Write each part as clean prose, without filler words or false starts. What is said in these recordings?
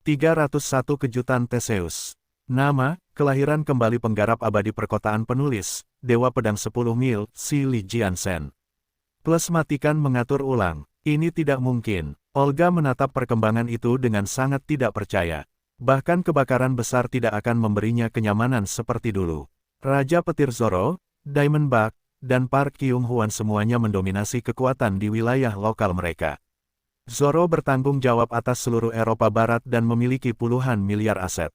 301 Kejutan Theseus. Nama, kelahiran kembali penggarap abadi perkotaan penulis, Dewa Pedang 10 Mil, Si Li Jiansen. Plus matikan mengatur ulang. Ini tidak mungkin. Olga menatap perkembangan itu dengan sangat tidak percaya. Bahkan kebakaran besar tidak akan memberinya kenyamanan seperti dulu. Raja Petir Zoro, Diamond Bug, dan Park Kyung-hwan semuanya mendominasi kekuatan di wilayah lokal mereka. Zoro bertanggung jawab atas seluruh Eropa Barat dan memiliki puluhan miliar aset.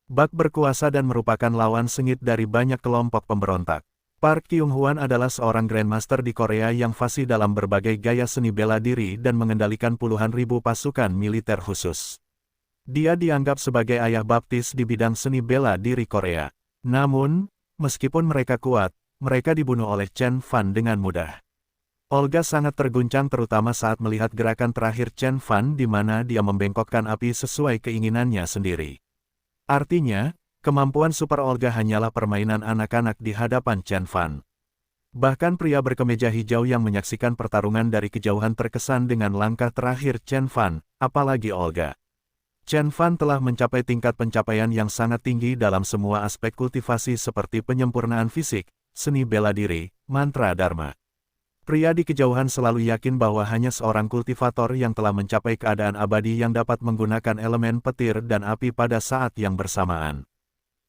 Bug berkuasa dan merupakan lawan sengit dari banyak kelompok pemberontak. Park Kyung-hwan adalah seorang Grandmaster di Korea yang fasih dalam berbagai gaya seni bela diri dan mengendalikan puluhan ribu pasukan militer khusus. Dia dianggap sebagai ayah baptis di bidang seni bela diri Korea. Namun, meskipun mereka kuat, mereka dibunuh oleh Chen Fan dengan mudah. Olga sangat terguncang terutama saat melihat gerakan terakhir Chen Fan di mana dia membengkokkan api sesuai keinginannya sendiri. Artinya, kemampuan super Olga hanyalah permainan anak-anak di hadapan Chen Fan. Bahkan pria berkemeja hijau yang menyaksikan pertarungan dari kejauhan terkesan dengan langkah terakhir Chen Fan, apalagi Olga. Chen Fan telah mencapai tingkat pencapaian yang sangat tinggi dalam semua aspek kultivasi seperti penyempurnaan fisik, seni bela diri, mantra dharma. Pria di kejauhan selalu yakin bahwa hanya seorang kultivator yang telah mencapai keadaan abadi yang dapat menggunakan elemen petir dan api pada saat yang bersamaan.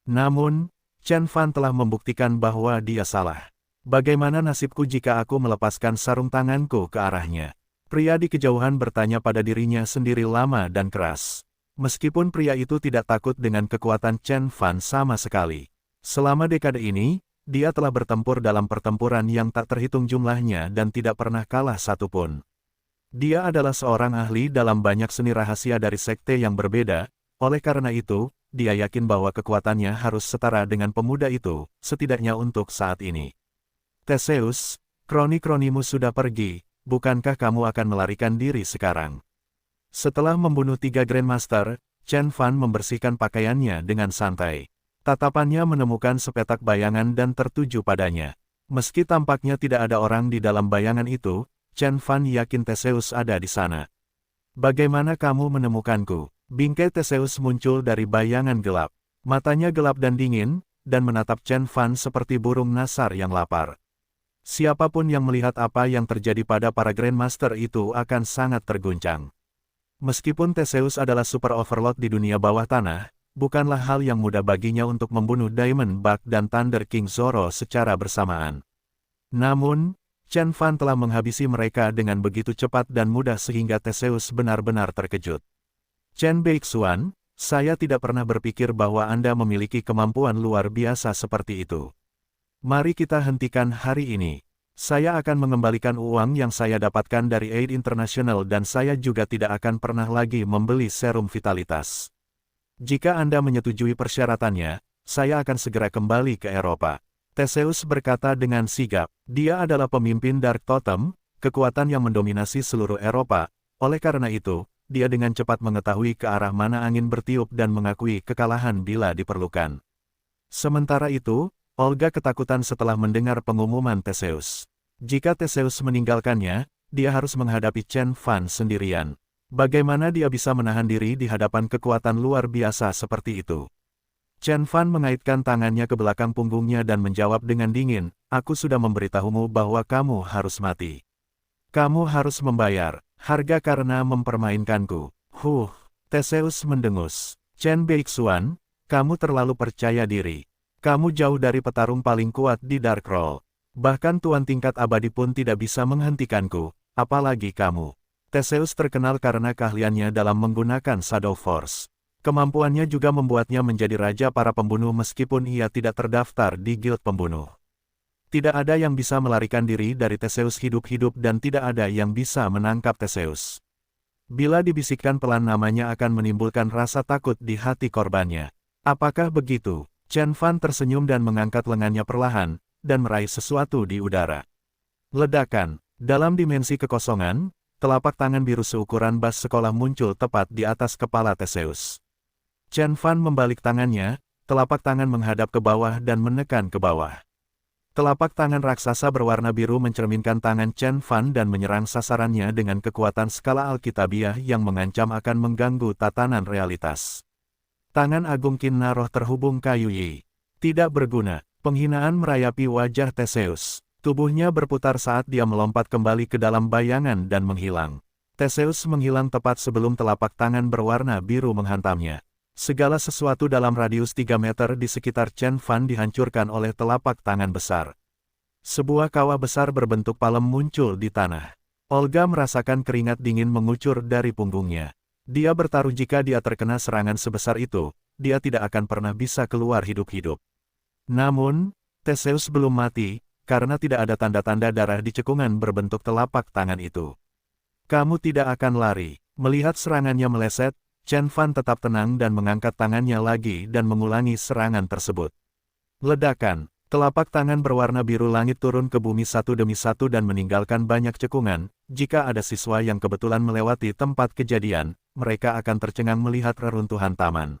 Namun, Chen Fan telah membuktikan bahwa dia salah. Bagaimana nasibku jika aku melepaskan sarung tanganku ke arahnya? Pria di kejauhan bertanya pada dirinya sendiri lama dan keras. Meskipun pria itu tidak takut dengan kekuatan Chen Fan sama sekali. Selama dekade ini, dia telah bertempur dalam pertempuran yang tak terhitung jumlahnya dan tidak pernah kalah satupun. Dia adalah seorang ahli dalam banyak seni rahasia dari sekte yang berbeda, oleh karena itu, dia yakin bahwa kekuatannya harus setara dengan pemuda itu, setidaknya untuk saat ini. Theseus, kroni-kronimu sudah pergi, bukankah kamu akan melarikan diri sekarang? Setelah membunuh 3 Grandmaster, Chen Fan membersihkan pakaiannya dengan santai. Tatapannya menemukan sepetak bayangan dan tertuju padanya. Meski tampaknya tidak ada orang di dalam bayangan itu, Chen Fan yakin Theseus ada di sana. Bagaimana kamu menemukanku? Bingkai Theseus muncul dari bayangan gelap. Matanya gelap dan dingin, dan menatap Chen Fan seperti burung nasar yang lapar. Siapapun yang melihat apa yang terjadi pada para Grandmaster itu akan sangat terguncang. Meskipun Theseus adalah super overlord di dunia bawah tanah, bukanlah hal yang mudah baginya untuk membunuh Diamond Bug dan Thunder King Zoro secara bersamaan. Namun, Chen Fan telah menghabisi mereka dengan begitu cepat dan mudah sehingga Theseus benar-benar terkejut. Chen Beixuan, saya tidak pernah berpikir bahwa Anda memiliki kemampuan luar biasa seperti itu. Mari kita hentikan hari ini. Saya akan mengembalikan uang yang saya dapatkan dari Aid International dan saya juga tidak akan pernah lagi membeli serum vitalitas. Jika Anda menyetujui persyaratannya, saya akan segera kembali ke Eropa. Theseus berkata dengan sigap, dia adalah pemimpin Dark Totem, kekuatan yang mendominasi seluruh Eropa, oleh karena itu, dia dengan cepat mengetahui ke arah mana angin bertiup dan mengakui kekalahan bila diperlukan. Sementara itu, Olga ketakutan setelah mendengar pengumuman Theseus. Jika Theseus meninggalkannya, dia harus menghadapi Chen Fan sendirian. Bagaimana dia bisa menahan diri di hadapan kekuatan luar biasa seperti itu? Chen Fan mengaitkan tangannya ke belakang punggungnya dan menjawab dengan dingin, aku sudah memberitahumu bahwa kamu harus mati. Kamu harus membayar harga karena mempermainkanku. Theseus mendengus. Chen Beixuan, kamu terlalu percaya diri. Kamu jauh dari petarung paling kuat di Dark Roll. Bahkan Tuan tingkat abadi pun tidak bisa menghentikanku, apalagi kamu. Theseus terkenal karena keahliannya dalam menggunakan Shadow Force. Kemampuannya juga membuatnya menjadi raja para pembunuh meskipun ia tidak terdaftar di Guild Pembunuh. Tidak ada yang bisa melarikan diri dari Theseus hidup-hidup dan tidak ada yang bisa menangkap Theseus. Bila dibisikkan pelan namanya akan menimbulkan rasa takut di hati korbannya. Apakah begitu? Chen Fan tersenyum dan mengangkat lengannya perlahan, dan meraih sesuatu di udara. Ledakan. Dalam dimensi kekosongan, telapak tangan biru seukuran bas sekolah muncul tepat di atas kepala Theseus. Chen Fan membalik tangannya, telapak tangan menghadap ke bawah dan menekan ke bawah. Telapak tangan raksasa berwarna biru mencerminkan tangan Chen Fan dan menyerang sasarannya dengan kekuatan skala Alkitabiah yang mengancam akan mengganggu tatanan realitas. Tangan Agung Kinna Roh terhubung kayu Yi. Tidak berguna, penghinaan merayapi wajah Theseus. Tubuhnya berputar saat dia melompat kembali ke dalam bayangan dan menghilang. Theseus menghilang tepat sebelum telapak tangan berwarna biru menghantamnya. Segala sesuatu dalam radius 3 meter di sekitar Chen Fan dihancurkan oleh telapak tangan besar. Sebuah kawah besar berbentuk palem muncul di tanah. Olga merasakan keringat dingin mengucur dari punggungnya. Dia bertaruh jika dia terkena serangan sebesar itu, dia tidak akan pernah bisa keluar hidup-hidup. Namun, Theseus belum mati, karena tidak ada tanda-tanda darah di cekungan berbentuk telapak tangan itu. Kamu tidak akan lari. Melihat serangannya meleset, Chen Fan tetap tenang dan mengangkat tangannya lagi dan mengulangi serangan tersebut. Ledakan, telapak tangan berwarna biru langit turun ke bumi satu demi satu dan meninggalkan banyak cekungan. Jika ada siswa yang kebetulan melewati tempat kejadian, mereka akan tercengang melihat reruntuhan taman.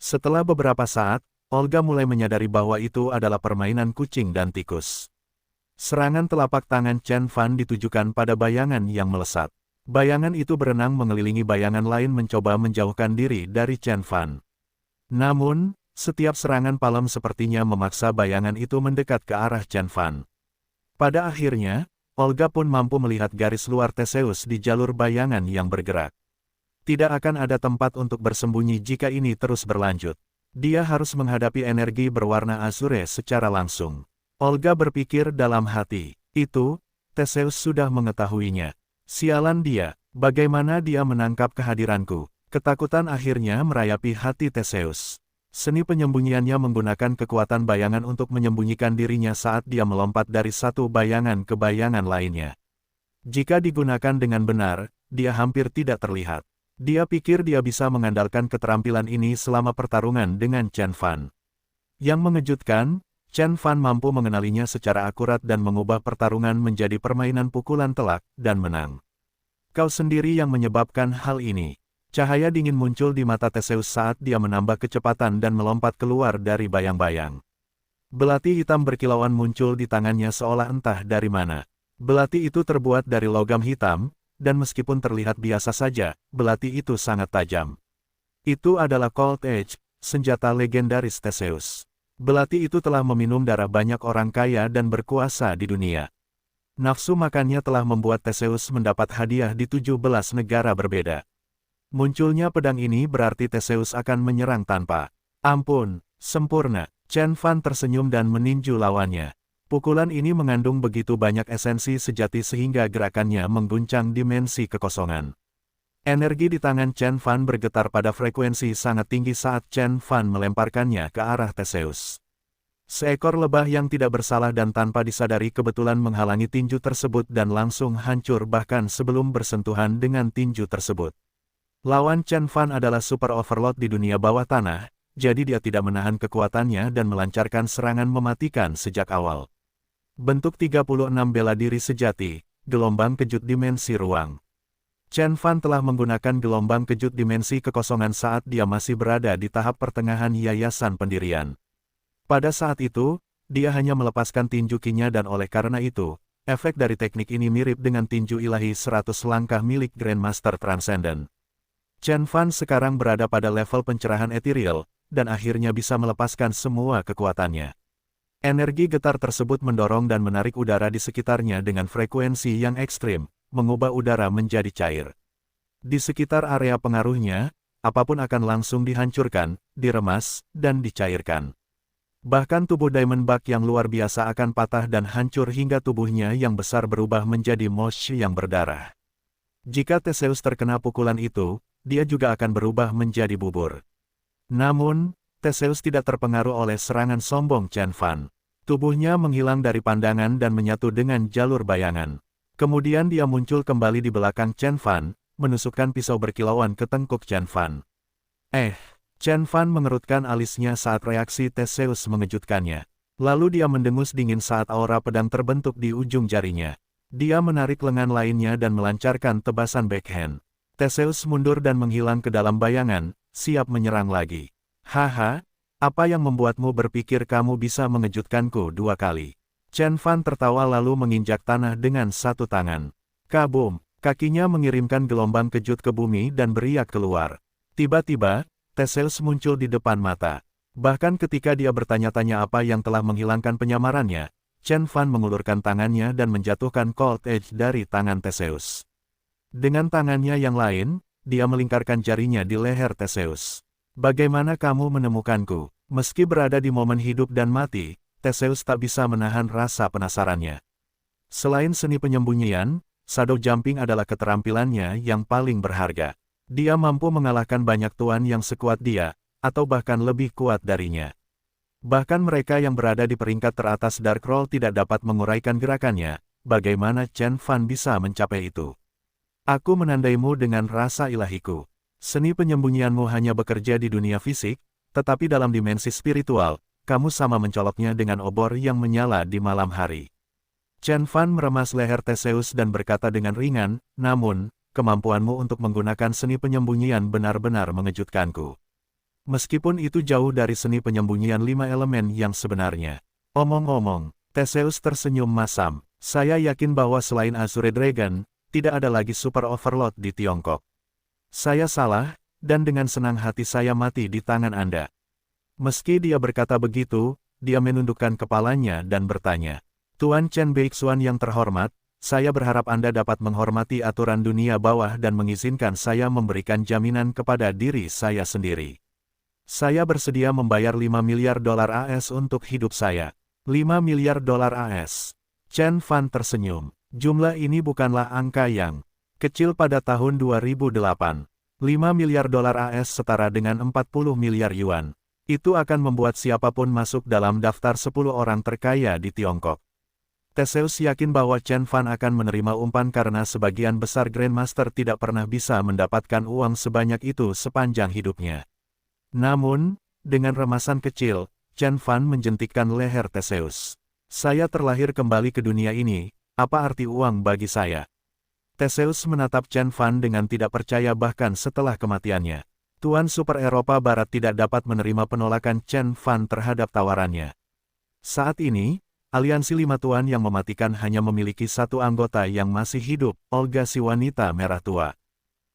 Setelah beberapa saat, Olga mulai menyadari bahwa itu adalah permainan kucing dan tikus. Serangan telapak tangan Chen Fan ditujukan pada bayangan yang melesat. Bayangan itu berenang mengelilingi bayangan lain mencoba menjauhkan diri dari Chen Fan. Namun, setiap serangan palem sepertinya memaksa bayangan itu mendekat ke arah Chen Fan. Pada akhirnya, Olga pun mampu melihat garis luar Theseus di jalur bayangan yang bergerak. Tidak akan ada tempat untuk bersembunyi jika ini terus berlanjut. Dia harus menghadapi energi berwarna azure secara langsung. Olga berpikir dalam hati, itu, Theseus sudah mengetahuinya. Sialan dia, bagaimana dia menangkap kehadiranku? Ketakutan akhirnya merayapi hati Theseus. Seni penyembunyiannya menggunakan kekuatan bayangan untuk menyembunyikan dirinya saat dia melompat dari satu bayangan ke bayangan lainnya. Jika digunakan dengan benar, dia hampir tidak terlihat. Dia pikir dia bisa mengandalkan keterampilan ini selama pertarungan dengan Chen Fan. Yang mengejutkan, Chen Fan mampu mengenalinya secara akurat dan mengubah pertarungan menjadi permainan pukulan telak dan menang. Kau sendiri yang menyebabkan hal ini. Cahaya dingin muncul di mata Theseus saat dia menambah kecepatan dan melompat keluar dari bayang-bayang. Belati hitam berkilauan muncul di tangannya seolah entah dari mana. Belati itu terbuat dari logam hitam, dan meskipun terlihat biasa saja, belati itu sangat tajam. Itu adalah Cold Edge, senjata legendaris Theseus. Belati itu telah meminum darah banyak orang kaya dan berkuasa di dunia. Nafsu makannya telah membuat Theseus mendapat hadiah di 17 negara berbeda. Munculnya pedang ini berarti Theseus akan menyerang tanpa ampun, sempurna. Chen Fan tersenyum dan meninju lawannya. Pukulan ini mengandung begitu banyak esensi sejati sehingga gerakannya mengguncang dimensi kekosongan. Energi di tangan Chen Fan bergetar pada frekuensi sangat tinggi saat Chen Fan melemparkannya ke arah Theseus. Seekor lebah yang tidak bersalah dan tanpa disadari kebetulan menghalangi tinju tersebut dan langsung hancur bahkan sebelum bersentuhan dengan tinju tersebut. Lawan Chen Fan adalah Super Overlord di dunia bawah tanah, jadi dia tidak menahan kekuatannya dan melancarkan serangan mematikan sejak awal. Bentuk 36 bela diri sejati, gelombang kejut dimensi ruang. Chen Fan telah menggunakan gelombang kejut dimensi kekosongan saat dia masih berada di tahap pertengahan yayasan pendirian. Pada saat itu, dia hanya melepaskan tinju Qi-nya dan oleh karena itu, efek dari teknik ini mirip dengan tinju ilahi 100 langkah milik Grandmaster Transcendent. Chen Fan sekarang berada pada level pencerahan ethereal, dan akhirnya bisa melepaskan semua kekuatannya. Energi getar tersebut mendorong dan menarik udara di sekitarnya dengan frekuensi yang ekstrim, mengubah udara menjadi cair. Di sekitar area pengaruhnya, apapun akan langsung dihancurkan, diremas, dan dicairkan. Bahkan tubuh Diamond Bug yang luar biasa akan patah dan hancur hingga tubuhnya yang besar berubah menjadi mosh yang berdarah. Jika Theseus terkena pukulan itu, dia juga akan berubah menjadi bubur. Namun, Theseus tidak terpengaruh oleh serangan sombong Chen Fan. Tubuhnya menghilang dari pandangan dan menyatu dengan jalur bayangan. Kemudian dia muncul kembali di belakang Chen Fan, menusukkan pisau berkilauan ke tengkuk Chen Fan. Chen Fan mengerutkan alisnya saat reaksi Theseus mengejutkannya. Lalu dia mendengus dingin saat aura pedang terbentuk di ujung jarinya. Dia menarik lengan lainnya dan melancarkan tebasan backhand. Theseus mundur dan menghilang ke dalam bayangan, siap menyerang lagi. Haha, apa yang membuatmu berpikir kamu bisa mengejutkanku 2 kali? Chen Fan tertawa lalu menginjak tanah dengan satu tangan. Kabum! Kakinya mengirimkan gelombang kejut ke bumi dan beriak keluar. Tiba-tiba, Theseus muncul di depan mata. Bahkan ketika dia bertanya-tanya apa yang telah menghilangkan penyamarannya, Chen Fan mengulurkan tangannya dan menjatuhkan Cold Edge dari tangan Theseus. Dengan tangannya yang lain, dia melingkarkan jarinya di leher Theseus. Bagaimana kamu menemukanku? Meski berada di momen hidup dan mati, Theseus tak bisa menahan rasa penasarannya. Selain seni penyembunyian, shadow jumping adalah keterampilannya yang paling berharga. Dia mampu mengalahkan banyak tuan yang sekuat dia, atau bahkan lebih kuat darinya. Bahkan mereka yang berada di peringkat teratas Dark Roll tidak dapat menguraikan gerakannya. Bagaimana Chen Fan bisa mencapai itu? Aku menandaimu dengan rasa ilahiku. Seni penyembunyianmu hanya bekerja di dunia fisik, tetapi dalam dimensi spiritual, kamu sama mencoloknya dengan obor yang menyala di malam hari. Chen Fan meremas leher Theseus dan berkata dengan ringan, namun, kemampuanmu untuk menggunakan seni penyembunyian benar-benar mengejutkanku. Meskipun itu jauh dari seni penyembunyian 5 elemen yang sebenarnya. Omong-omong, Theseus tersenyum masam. Saya yakin bahwa selain Azure Dragon, tidak ada lagi Super Overlord di Tiongkok. Saya salah, dan dengan senang hati saya mati di tangan Anda. Meski dia berkata begitu, dia menundukkan kepalanya dan bertanya, Tuan Chen Beixuan yang terhormat, saya berharap Anda dapat menghormati aturan dunia bawah dan mengizinkan saya memberikan jaminan kepada diri saya sendiri. Saya bersedia membayar 5 miliar dolar AS untuk hidup saya. 5 miliar dolar AS. Chen Fan tersenyum. Jumlah ini bukanlah angka yang kecil pada tahun 2008. 5 miliar dolar AS setara dengan 40 miliar yuan. Itu akan membuat siapapun masuk dalam daftar 10 orang terkaya di Tiongkok. Theseus yakin bahwa Chen Fan akan menerima umpan karena sebagian besar Grandmaster tidak pernah bisa mendapatkan uang sebanyak itu sepanjang hidupnya. Namun, dengan remasan kecil, Chen Fan menjentikkan leher Theseus. Saya terlahir kembali ke dunia ini, apa arti uang bagi saya? Theseus menatap Chen Fan dengan tidak percaya bahkan setelah kematiannya. Tuan Super Eropa Barat tidak dapat menerima penolakan Chen Fan terhadap tawarannya. Saat ini, aliansi 5 tuan yang mematikan hanya memiliki satu anggota yang masih hidup, Olga si wanita merah tua.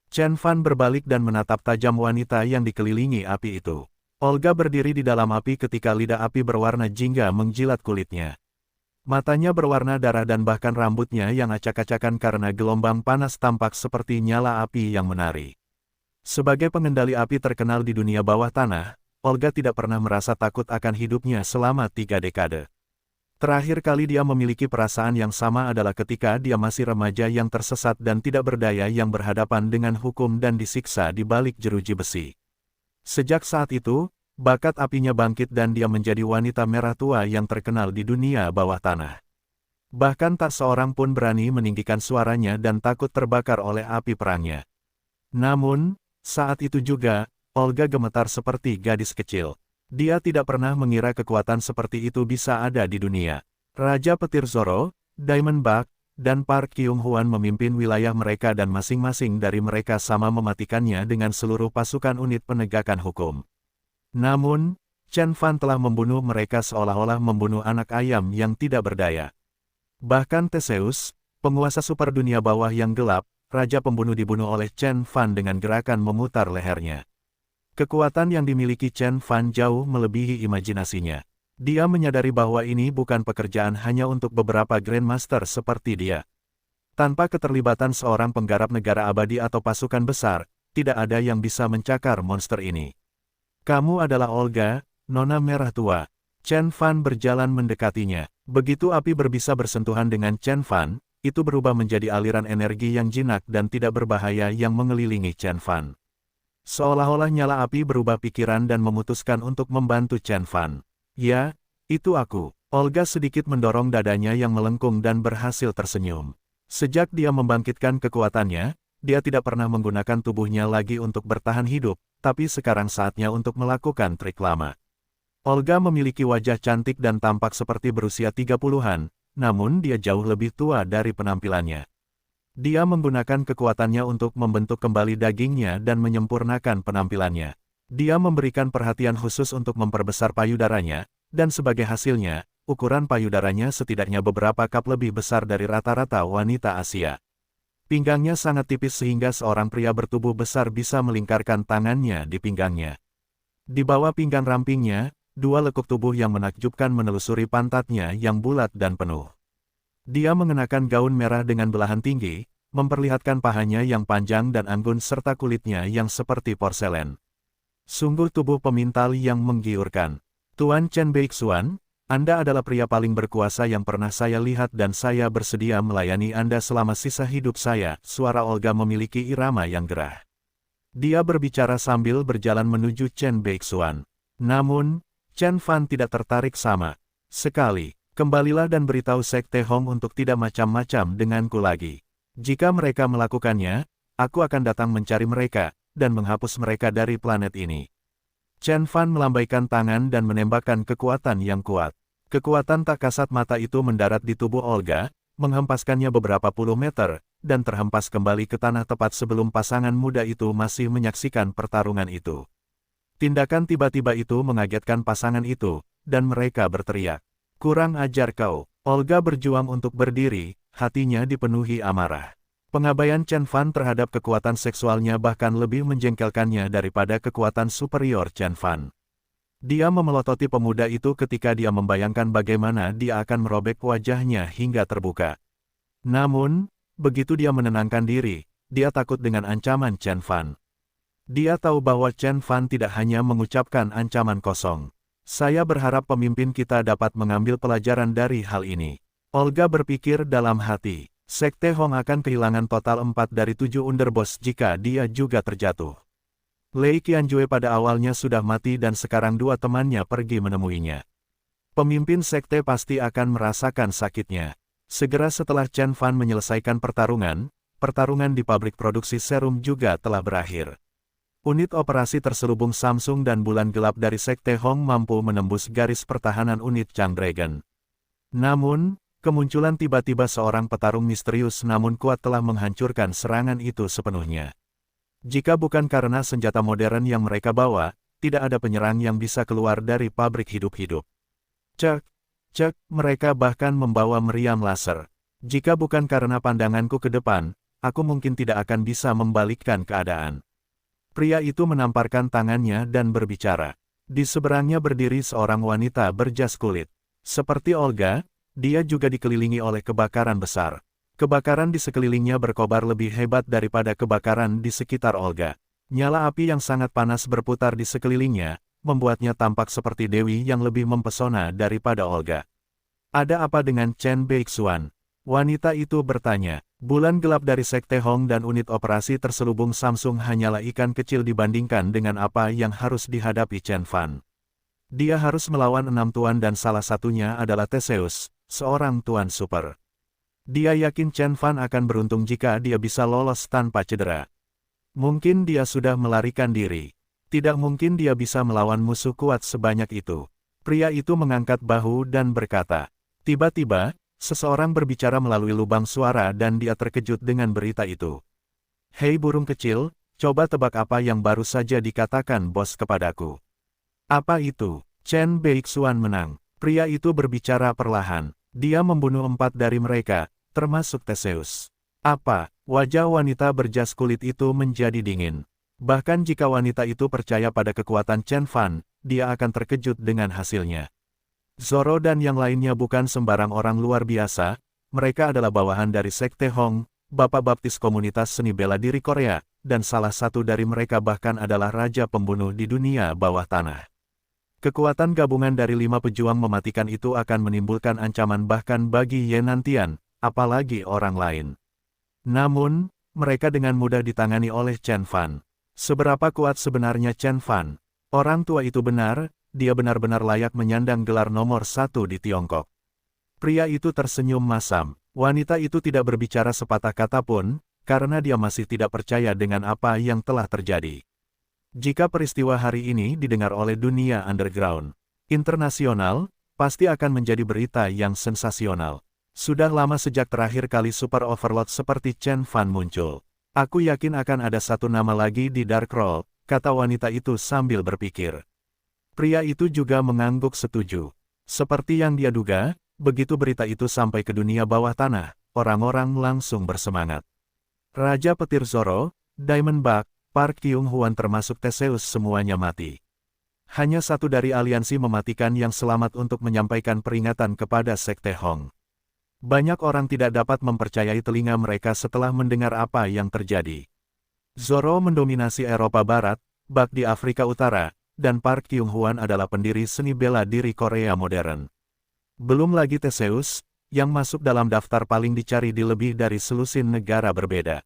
Chen Fan berbalik dan menatap tajam wanita yang dikelilingi api itu. Olga berdiri di dalam api ketika lidah api berwarna jingga menjilat kulitnya. Matanya berwarna darah dan bahkan rambutnya yang acak-acakan karena gelombang panas tampak seperti nyala api yang menari. Sebagai pengendali api terkenal di dunia bawah tanah, Olga tidak pernah merasa takut akan hidupnya selama 3 dekade. Terakhir kali dia memiliki perasaan yang sama adalah ketika dia masih remaja yang tersesat dan tidak berdaya yang berhadapan dengan hukum dan disiksa di balik jeruji besi. Sejak saat itu, bakat apinya bangkit dan dia menjadi wanita merah tua yang terkenal di dunia bawah tanah. Bahkan tak seorang pun berani meninggikan suaranya dan takut terbakar oleh api perangnya. Namun, saat itu juga, Olga gemetar seperti gadis kecil. Dia tidak pernah mengira kekuatan seperti itu bisa ada di dunia. Raja Petir Zoro, Diamond Bug, dan Park Kyung-hwan memimpin wilayah mereka dan masing-masing dari mereka sama mematikannya dengan seluruh pasukan unit penegakan hukum. Namun, Chen Fan telah membunuh mereka seolah-olah membunuh anak ayam yang tidak berdaya. Bahkan Theseus, penguasa super dunia bawah yang gelap, raja pembunuh dibunuh oleh Chen Fan dengan gerakan memutar lehernya. Kekuatan yang dimiliki Chen Fan jauh melebihi imajinasinya. Dia menyadari bahwa ini bukan pekerjaan hanya untuk beberapa Grandmaster seperti dia. Tanpa keterlibatan seorang penggarap negara abadi atau pasukan besar, tidak ada yang bisa mencakar monster ini. Kamu adalah Olga, Nona Merah Tua. Chen Fan berjalan mendekatinya. Begitu api berbisa bersentuhan dengan Chen Fan, itu berubah menjadi aliran energi yang jinak dan tidak berbahaya yang mengelilingi Chen Fan. Seolah-olah nyala api berubah pikiran dan memutuskan untuk membantu Chen Fan. Ya, itu aku. Olga sedikit mendorong dadanya yang melengkung dan berhasil tersenyum. Sejak dia membangkitkan kekuatannya, dia tidak pernah menggunakan tubuhnya lagi untuk bertahan hidup, tapi sekarang saatnya untuk melakukan trik lama. Olga memiliki wajah cantik dan tampak seperti berusia 30-an, namun dia jauh lebih tua dari penampilannya. Dia menggunakan kekuatannya untuk membentuk kembali dagingnya dan menyempurnakan penampilannya. Dia memberikan perhatian khusus untuk memperbesar payudaranya, dan sebagai hasilnya, ukuran payudaranya setidaknya beberapa kap lebih besar dari rata-rata wanita Asia. Pinggangnya sangat tipis sehingga seorang pria bertubuh besar bisa melingkarkan tangannya di pinggangnya. Di bawah pinggang rampingnya, dua lekuk tubuh yang menakjubkan menelusuri pantatnya yang bulat dan penuh. Dia mengenakan gaun merah dengan belahan tinggi, memperlihatkan pahanya yang panjang dan anggun serta kulitnya yang seperti porselen. Sungguh tubuh pemintal yang menggiurkan. Tuan Chen Beixuan, Anda adalah pria paling berkuasa yang pernah saya lihat dan saya bersedia melayani Anda selama sisa hidup saya. Suara Olga memiliki irama yang gerah. Dia berbicara sambil berjalan menuju Chen Beixuan. Namun, Chen Fan tidak tertarik sama sekali. Kembalilah dan beritahu Sekte Hong untuk tidak macam-macam denganku lagi. Jika mereka melakukannya, aku akan datang mencari mereka, dan menghapus mereka dari planet ini. Chen Fan melambaikan tangan dan menembakkan kekuatan yang kuat. Kekuatan tak kasat mata itu mendarat di tubuh Olga, menghempaskannya beberapa puluh meter, dan terhempas kembali ke tanah tepat sebelum pasangan muda itu masih menyaksikan pertarungan itu. Tindakan tiba-tiba itu mengagetkan pasangan itu, dan mereka berteriak, "Kurang ajar kau!" Olga berjuang untuk berdiri, hatinya dipenuhi amarah. Pengabaian Chen Fan terhadap kekuatan seksualnya bahkan lebih menjengkelkannya daripada kekuatan superior Chen Fan. Dia memelototi pemuda itu ketika dia membayangkan bagaimana dia akan merobek wajahnya hingga terbuka. Namun, begitu dia menenangkan diri, dia takut dengan ancaman Chen Fan. Dia tahu bahwa Chen Fan tidak hanya mengucapkan ancaman kosong. Saya berharap pemimpin kita dapat mengambil pelajaran dari hal ini. Olga berpikir dalam hati. Sekte Hong akan kehilangan total 4 dari 7 underboss jika dia juga terjatuh. Lei Qianjue pada awalnya sudah mati dan sekarang dua temannya pergi menemuinya. Pemimpin sekte pasti akan merasakan sakitnya. Segera setelah Chen Fan menyelesaikan pertarungan di pabrik produksi serum juga telah berakhir. Unit operasi terselubung Samsung dan bulan gelap dari Sekte Hong mampu menembus garis pertahanan unit Chang Dragon. Namun, kemunculan tiba-tiba seorang petarung misterius namun kuat telah menghancurkan serangan itu sepenuhnya. Jika bukan karena senjata modern yang mereka bawa, tidak ada penyerang yang bisa keluar dari pabrik hidup-hidup. Cek, mereka bahkan membawa meriam laser. Jika bukan karena pandanganku ke depan, aku mungkin tidak akan bisa membalikkan keadaan. Pria itu menamparkan tangannya dan berbicara. Di seberangnya berdiri seorang wanita berjas kulit. Seperti Olga, dia juga dikelilingi oleh kebakaran besar. Kebakaran di sekelilingnya berkobar lebih hebat daripada kebakaran di sekitar Olga. Nyala api yang sangat panas berputar di sekelilingnya, membuatnya tampak seperti dewi yang lebih mempesona daripada Olga. Ada apa dengan Chen Beixuan? Wanita itu bertanya. Bulan gelap dari Sekte Hong dan unit operasi terselubung Samsung hanyalah ikan kecil dibandingkan dengan apa yang harus dihadapi Chen Fan. Dia harus melawan 6 tuan dan salah satunya adalah Theseus, seorang tuan super. Dia yakin Chen Fan akan beruntung jika dia bisa lolos tanpa cedera. Mungkin dia sudah melarikan diri. Tidak mungkin dia bisa melawan musuh kuat sebanyak itu. Pria itu mengangkat bahu dan berkata. Tiba-tiba, seseorang berbicara melalui lubang suara dan dia terkejut dengan berita itu. Hei burung kecil, coba tebak apa yang baru saja dikatakan bos kepadaku. Apa itu? Chen Beixuan menang. Pria itu berbicara perlahan. Dia membunuh 4 dari mereka, termasuk Theseus. Apa? Wajah wanita berjas kulit itu menjadi dingin. Bahkan jika wanita itu percaya pada kekuatan Chen Fan, dia akan terkejut dengan hasilnya. Zoro dan yang lainnya bukan sembarang orang luar biasa, mereka adalah bawahan dari Sekte Hong, Bapak Baptis Komunitas Seni Bela Diri Korea, dan salah satu dari mereka bahkan adalah Raja Pembunuh di dunia bawah tanah. Kekuatan gabungan dari 5 pejuang mematikan itu akan menimbulkan ancaman bahkan bagi Ye Nantian, apalagi orang lain. Namun, mereka dengan mudah ditangani oleh Chen Fan. Seberapa kuat sebenarnya Chen Fan? Orang tua itu benar, dia benar-benar layak menyandang gelar nomor 1 di Tiongkok. Pria itu tersenyum masam. Wanita itu tidak berbicara sepatah kata pun, karena dia masih tidak percaya dengan apa yang telah terjadi. Jika peristiwa hari ini didengar oleh dunia underground internasional, pasti akan menjadi berita yang sensasional. Sudah lama sejak terakhir kali Super Overlord seperti Chen Fan muncul. Aku yakin akan ada satu nama lagi di Dark Roll, kata wanita itu sambil berpikir. Pria itu juga mengangguk setuju. Seperti yang dia duga, begitu berita itu sampai ke dunia bawah tanah, orang-orang langsung bersemangat. Raja Petir Zoro, Diamondback, Park Kyung-hwan termasuk Theseus semuanya mati. Hanya satu dari aliansi mematikan yang selamat untuk menyampaikan peringatan kepada Sekte Hong. Banyak orang tidak dapat mempercayai telinga mereka setelah mendengar apa yang terjadi. Zoro mendominasi Eropa Barat, Bak di Afrika Utara, dan Park Kyung-hwan adalah pendiri seni bela diri Korea modern. Belum lagi Theseus, yang masuk dalam daftar paling dicari di lebih dari selusin negara berbeda.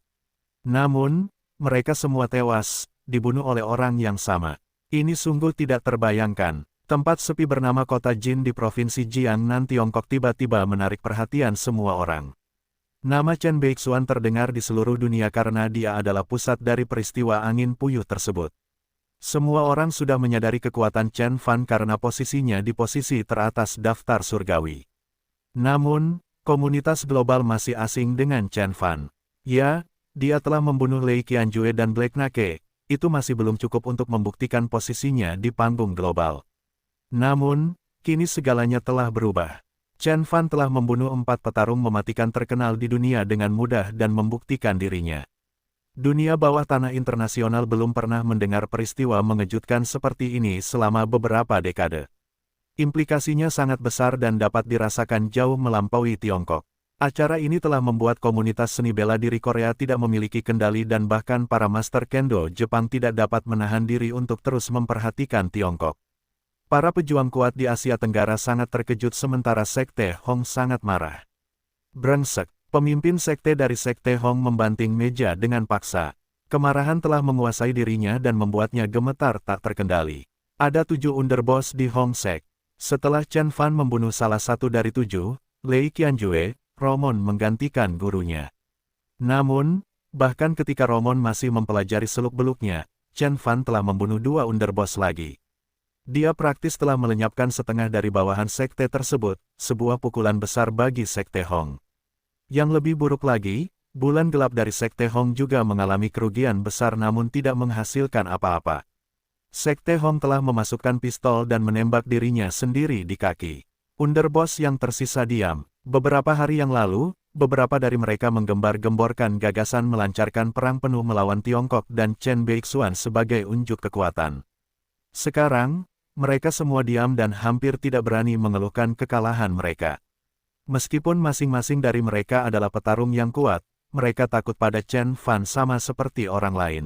Namun, mereka semua tewas, dibunuh oleh orang yang sama. Ini sungguh tidak terbayangkan. Tempat sepi bernama Kota Jin di Provinsi Jiangnan, Tiongkok tiba-tiba menarik perhatian semua orang. Nama Chen Beixuan terdengar di seluruh dunia karena dia adalah pusat dari peristiwa angin puyuh tersebut. Semua orang sudah menyadari kekuatan Chen Fan karena posisinya di posisi teratas daftar surgawi. Namun, komunitas global masih asing dengan Chen Fan. Ya, dia telah membunuh Lei Qianjue dan Black Nake, itu masih belum cukup untuk membuktikan posisinya di panggung global. Namun, kini segalanya telah berubah. Chen Fan telah membunuh 4 petarung mematikan terkenal di dunia dengan mudah dan membuktikan dirinya. Dunia bawah tanah internasional belum pernah mendengar peristiwa mengejutkan seperti ini selama beberapa dekade. Implikasinya sangat besar dan dapat dirasakan jauh melampaui Tiongkok. Acara ini telah membuat komunitas seni bela diri Korea tidak memiliki kendali dan bahkan para master kendo Jepang tidak dapat menahan diri untuk terus memperhatikan Tiongkok. Para pejuang kuat di Asia Tenggara sangat terkejut sementara Sekte Hong sangat marah. Brengsek. Pemimpin sekte dari Sekte Hong membanting meja dengan paksa. Kemarahan telah menguasai dirinya dan membuatnya gemetar tak terkendali. Ada 7 underboss di Hong Sek. Setelah Chen Fan membunuh salah satu dari 7, Lei Qianjue, Romon menggantikan gurunya. Namun, bahkan ketika Romon masih mempelajari seluk-beluknya, Chen Fan telah membunuh 2 underboss lagi. Dia praktis telah melenyapkan setengah dari bawahan sekte tersebut, sebuah pukulan besar bagi Sekte Hong. Yang lebih buruk lagi, bulan gelap dari Sekte Hong juga mengalami kerugian besar namun tidak menghasilkan apa-apa. Sekte Hong telah memasukkan pistol dan menembak dirinya sendiri di kaki. Underboss yang tersisa diam. Beberapa hari yang lalu, beberapa dari mereka menggembar-gemborkan gagasan melancarkan perang penuh melawan Tiongkok dan Chen Beixuan sebagai unjuk kekuatan. Sekarang, mereka semua diam dan hampir tidak berani mengeluhkan kekalahan mereka. Meskipun masing-masing dari mereka adalah petarung yang kuat, mereka takut pada Chen Fan sama seperti orang lain.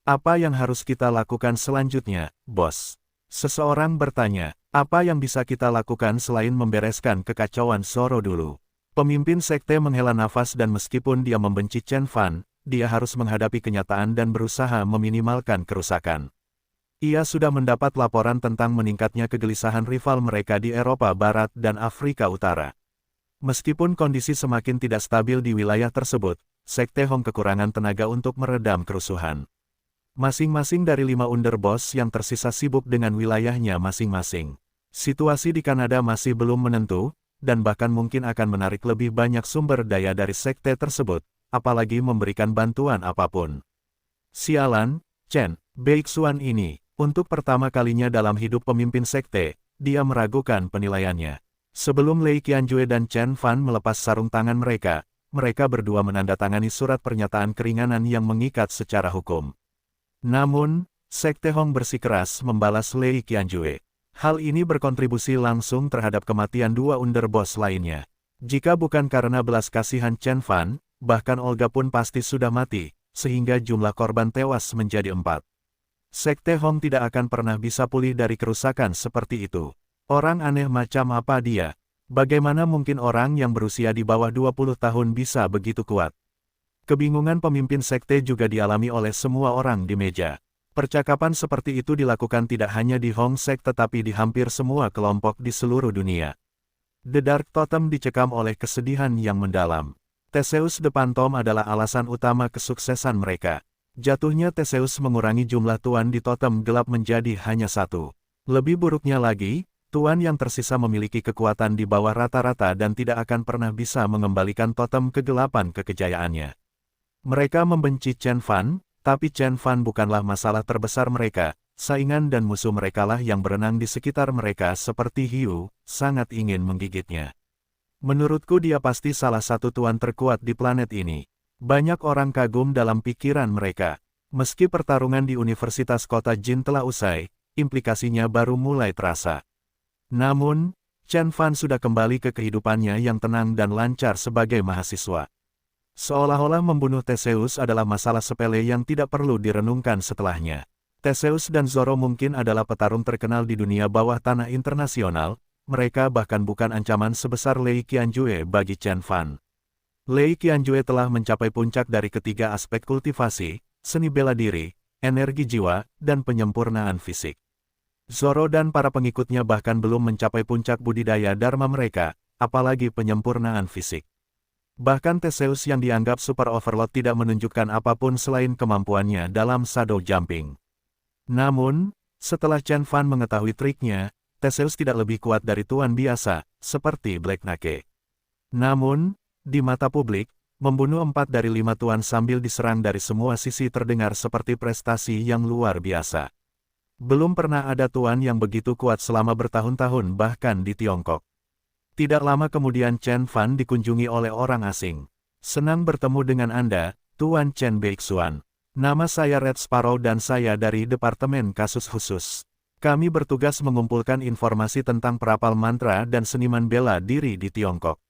Apa yang harus kita lakukan selanjutnya, bos? Seseorang bertanya, apa yang bisa kita lakukan selain membereskan kekacauan Zoro dulu? Pemimpin sekte menghela nafas dan meskipun dia membenci Chen Fan, dia harus menghadapi kenyataan dan berusaha meminimalkan kerusakan. Ia sudah mendapat laporan tentang meningkatnya kegelisahan rival mereka di Eropa Barat dan Afrika Utara. Meskipun kondisi semakin tidak stabil di wilayah tersebut, Sekte Hong kekurangan tenaga untuk meredam kerusuhan. Masing-masing dari 5 underboss yang tersisa sibuk dengan wilayahnya masing-masing. Situasi di Kanada masih belum menentu, dan bahkan mungkin akan menarik lebih banyak sumber daya dari sekte tersebut, apalagi memberikan bantuan apapun. Sialan, Chen Beixuan ini, untuk pertama kalinya dalam hidup pemimpin sekte, dia meragukan penilaiannya. Sebelum Lei Qianjue dan Chen Fan melepas sarung tangan mereka berdua menandatangani surat pernyataan keringanan yang mengikat secara hukum. Namun, Sekte Hong bersikeras membalas Lei Qianjue. Hal ini berkontribusi langsung terhadap kematian 2 underboss lainnya. Jika bukan karena belas kasihan Chen Fan, bahkan Olga pun pasti sudah mati, sehingga jumlah korban tewas menjadi 4. Sekte Hong tidak akan pernah bisa pulih dari kerusakan seperti itu. Orang aneh macam apa dia? Bagaimana mungkin orang yang berusia di bawah 20 tahun bisa begitu kuat? Kebingungan pemimpin sekte juga dialami oleh semua orang di meja. Percakapan seperti itu dilakukan tidak hanya di Hong Sek tetapi di hampir semua kelompok di seluruh dunia. The Dark Totem dicekam oleh kesedihan yang mendalam. Theseus the Phantom adalah alasan utama kesuksesan mereka. Jatuhnya Theseus mengurangi jumlah tuan di totem gelap menjadi hanya 1. Lebih buruknya lagi, tuan yang tersisa memiliki kekuatan di bawah rata-rata dan tidak akan pernah bisa mengembalikan totem kegelapan ke kejayaannya. Mereka membenci Chen Fan, tapi Chen Fan bukanlah masalah terbesar mereka, saingan dan musuh merekalah yang berenang di sekitar mereka seperti hiu, sangat ingin menggigitnya. Menurutku dia pasti salah satu tuan terkuat di planet ini. Banyak orang kagum dalam pikiran mereka. Meski pertarungan di Universitas Kota Jin telah usai, implikasinya baru mulai terasa. Namun, Chen Fan sudah kembali ke kehidupannya yang tenang dan lancar sebagai mahasiswa. Seolah-olah membunuh Theseus adalah masalah sepele yang tidak perlu direnungkan setelahnya. Theseus dan Zoro mungkin adalah petarung terkenal di dunia bawah tanah internasional, mereka bahkan bukan ancaman sebesar Lei Qianjue bagi Chen Fan. Lei Qianjue telah mencapai puncak dari ketiga aspek kultivasi, seni bela diri, energi jiwa, dan penyempurnaan fisik. Zoro dan para pengikutnya bahkan belum mencapai puncak budidaya dharma mereka, apalagi penyempurnaan fisik. Bahkan Theseus yang dianggap super overlord tidak menunjukkan apapun selain kemampuannya dalam shadow jumping. Namun, setelah Chen Fan mengetahui triknya, Theseus tidak lebih kuat dari tuan biasa, seperti Black Nake. Namun, di mata publik, membunuh 4 dari 5 tuan sambil diserang dari semua sisi terdengar seperti prestasi yang luar biasa. Belum pernah ada tuan yang begitu kuat selama bertahun-tahun bahkan di Tiongkok. Tidak lama kemudian Chen Fan dikunjungi oleh orang asing. Senang bertemu dengan Anda, Tuan Chen Beixuan. Nama saya Red Sparrow dan saya dari Departemen Kasus Khusus. Kami bertugas mengumpulkan informasi tentang perapal mantra dan seniman bela diri di Tiongkok.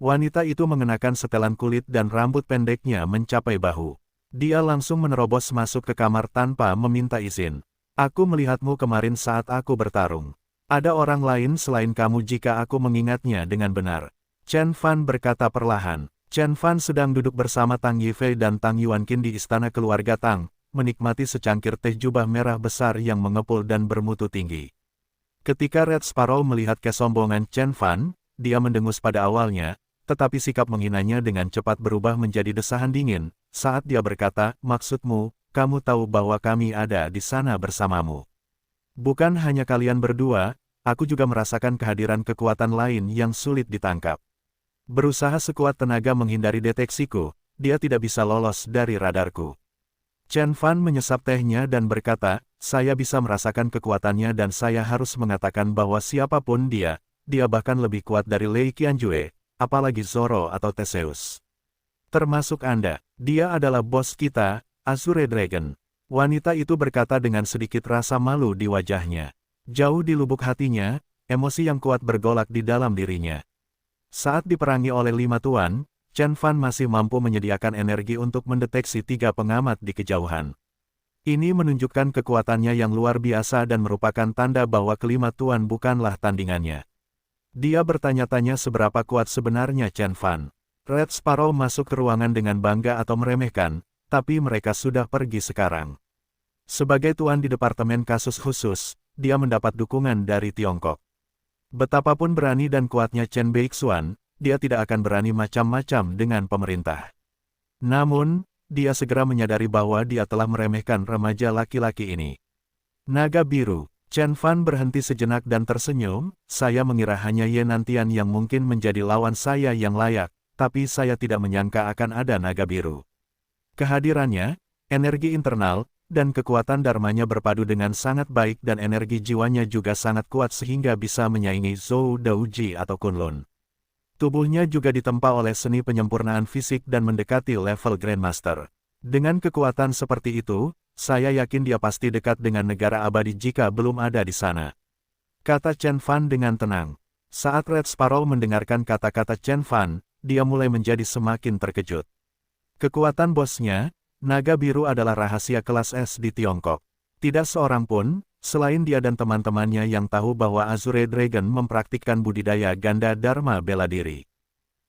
Wanita itu mengenakan setelan kulit dan rambut pendeknya mencapai bahu. Dia langsung menerobos masuk ke kamar tanpa meminta izin. Aku melihatmu kemarin saat aku bertarung. Ada orang lain selain kamu jika aku mengingatnya dengan benar. Chen Fan berkata perlahan. Chen Fan sedang duduk bersama Tang Yifei dan Tang Yuanqin di istana keluarga Tang, menikmati secangkir teh jubah merah besar yang mengepul dan bermutu tinggi. Ketika Red Sparrow melihat kesombongan Chen Fan, dia mendengus pada awalnya, tetapi sikap menghinanya dengan cepat berubah menjadi desahan dingin, saat dia berkata, maksudmu, kamu tahu bahwa kami ada di sana bersamamu. Bukan hanya kalian berdua, aku juga merasakan kehadiran kekuatan lain yang sulit ditangkap. Berusaha sekuat tenaga menghindari deteksiku, dia tidak bisa lolos dari radarku. Chen Fan menyesap tehnya dan berkata, saya bisa merasakan kekuatannya dan saya harus mengatakan bahwa siapapun dia bahkan lebih kuat dari Lei Qianjue, apalagi Zoro atau Theseus. Termasuk Anda, dia adalah bos kita, Azure Dragon. Wanita itu berkata dengan sedikit rasa malu di wajahnya. Jauh di lubuk hatinya, emosi yang kuat bergolak di dalam dirinya. Saat diperangi oleh 5 tuan, Chen Fan masih mampu menyediakan energi untuk mendeteksi 3 pengamat di kejauhan. Ini menunjukkan kekuatannya yang luar biasa dan merupakan tanda bahwa kelima tuan bukanlah tandingannya. Dia bertanya-tanya seberapa kuat sebenarnya Chen Fan. Red Sparrow masuk ke ruangan dengan bangga atau meremehkan, tapi mereka sudah pergi sekarang. Sebagai tuan di Departemen Kasus Khusus, dia mendapat dukungan dari Tiongkok. Betapapun berani dan kuatnya Chen Beixuan, dia tidak akan berani macam-macam dengan pemerintah. Namun, dia segera menyadari bahwa dia telah meremehkan remaja laki-laki ini. Naga biru, Chen Fan berhenti sejenak dan tersenyum, saya mengira hanya Ye Nantian yang mungkin menjadi lawan saya yang layak, tapi saya tidak menyangka akan ada naga biru. Kehadirannya, energi internal, dan kekuatan dharmanya berpadu dengan sangat baik dan energi jiwanya juga sangat kuat sehingga bisa menyaingi Zhou Daoji atau Kunlun. Tubuhnya juga ditempa oleh seni penyempurnaan fisik dan mendekati level Grandmaster. Dengan kekuatan seperti itu, saya yakin dia pasti dekat dengan negara abadi jika belum ada di sana. Kata Chen Fan dengan tenang. Saat Red Sparrow mendengarkan kata-kata Chen Fan, dia mulai menjadi semakin terkejut. Kekuatan bosnya, naga biru adalah rahasia kelas S di Tiongkok. Tidak seorang pun, selain dia dan teman-temannya yang tahu bahwa Azure Dragon mempraktikkan budidaya ganda dharma bela diri.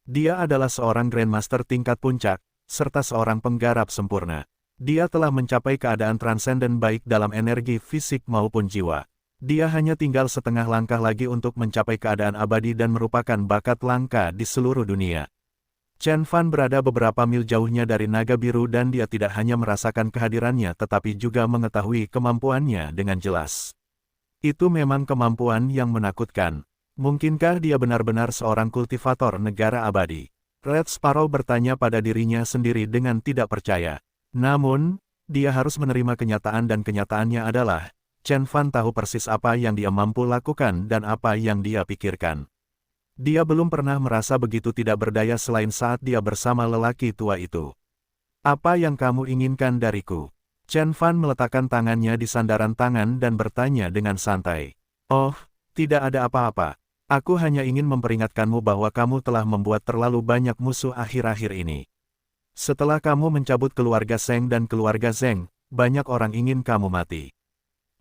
Dia adalah seorang Grandmaster tingkat puncak, serta seorang penggarap sempurna. Dia telah mencapai keadaan transenden baik dalam energi fisik maupun jiwa. Dia hanya tinggal setengah langkah lagi untuk mencapai keadaan abadi dan merupakan bakat langka di seluruh dunia. Chen Fan berada beberapa mil jauhnya dari naga biru dan dia tidak hanya merasakan kehadirannya tetapi juga mengetahui kemampuannya dengan jelas. Itu memang kemampuan yang menakutkan. Mungkinkah dia benar-benar seorang kultivator negara abadi? Red Sparrow bertanya pada dirinya sendiri dengan tidak percaya. Namun, dia harus menerima kenyataan dan kenyataannya adalah, Chen Fan tahu persis apa yang dia mampu lakukan dan apa yang dia pikirkan. Dia belum pernah merasa begitu tidak berdaya selain saat dia bersama lelaki tua itu. Apa yang kamu inginkan dariku? Chen Fan meletakkan tangannya di sandaran tangan dan bertanya dengan santai. Oh, tidak ada apa-apa. Aku hanya ingin memperingatkanmu bahwa kamu telah membuat terlalu banyak musuh akhir-akhir ini. Setelah kamu mencabut keluarga Zheng dan keluarga Zheng, banyak orang ingin kamu mati.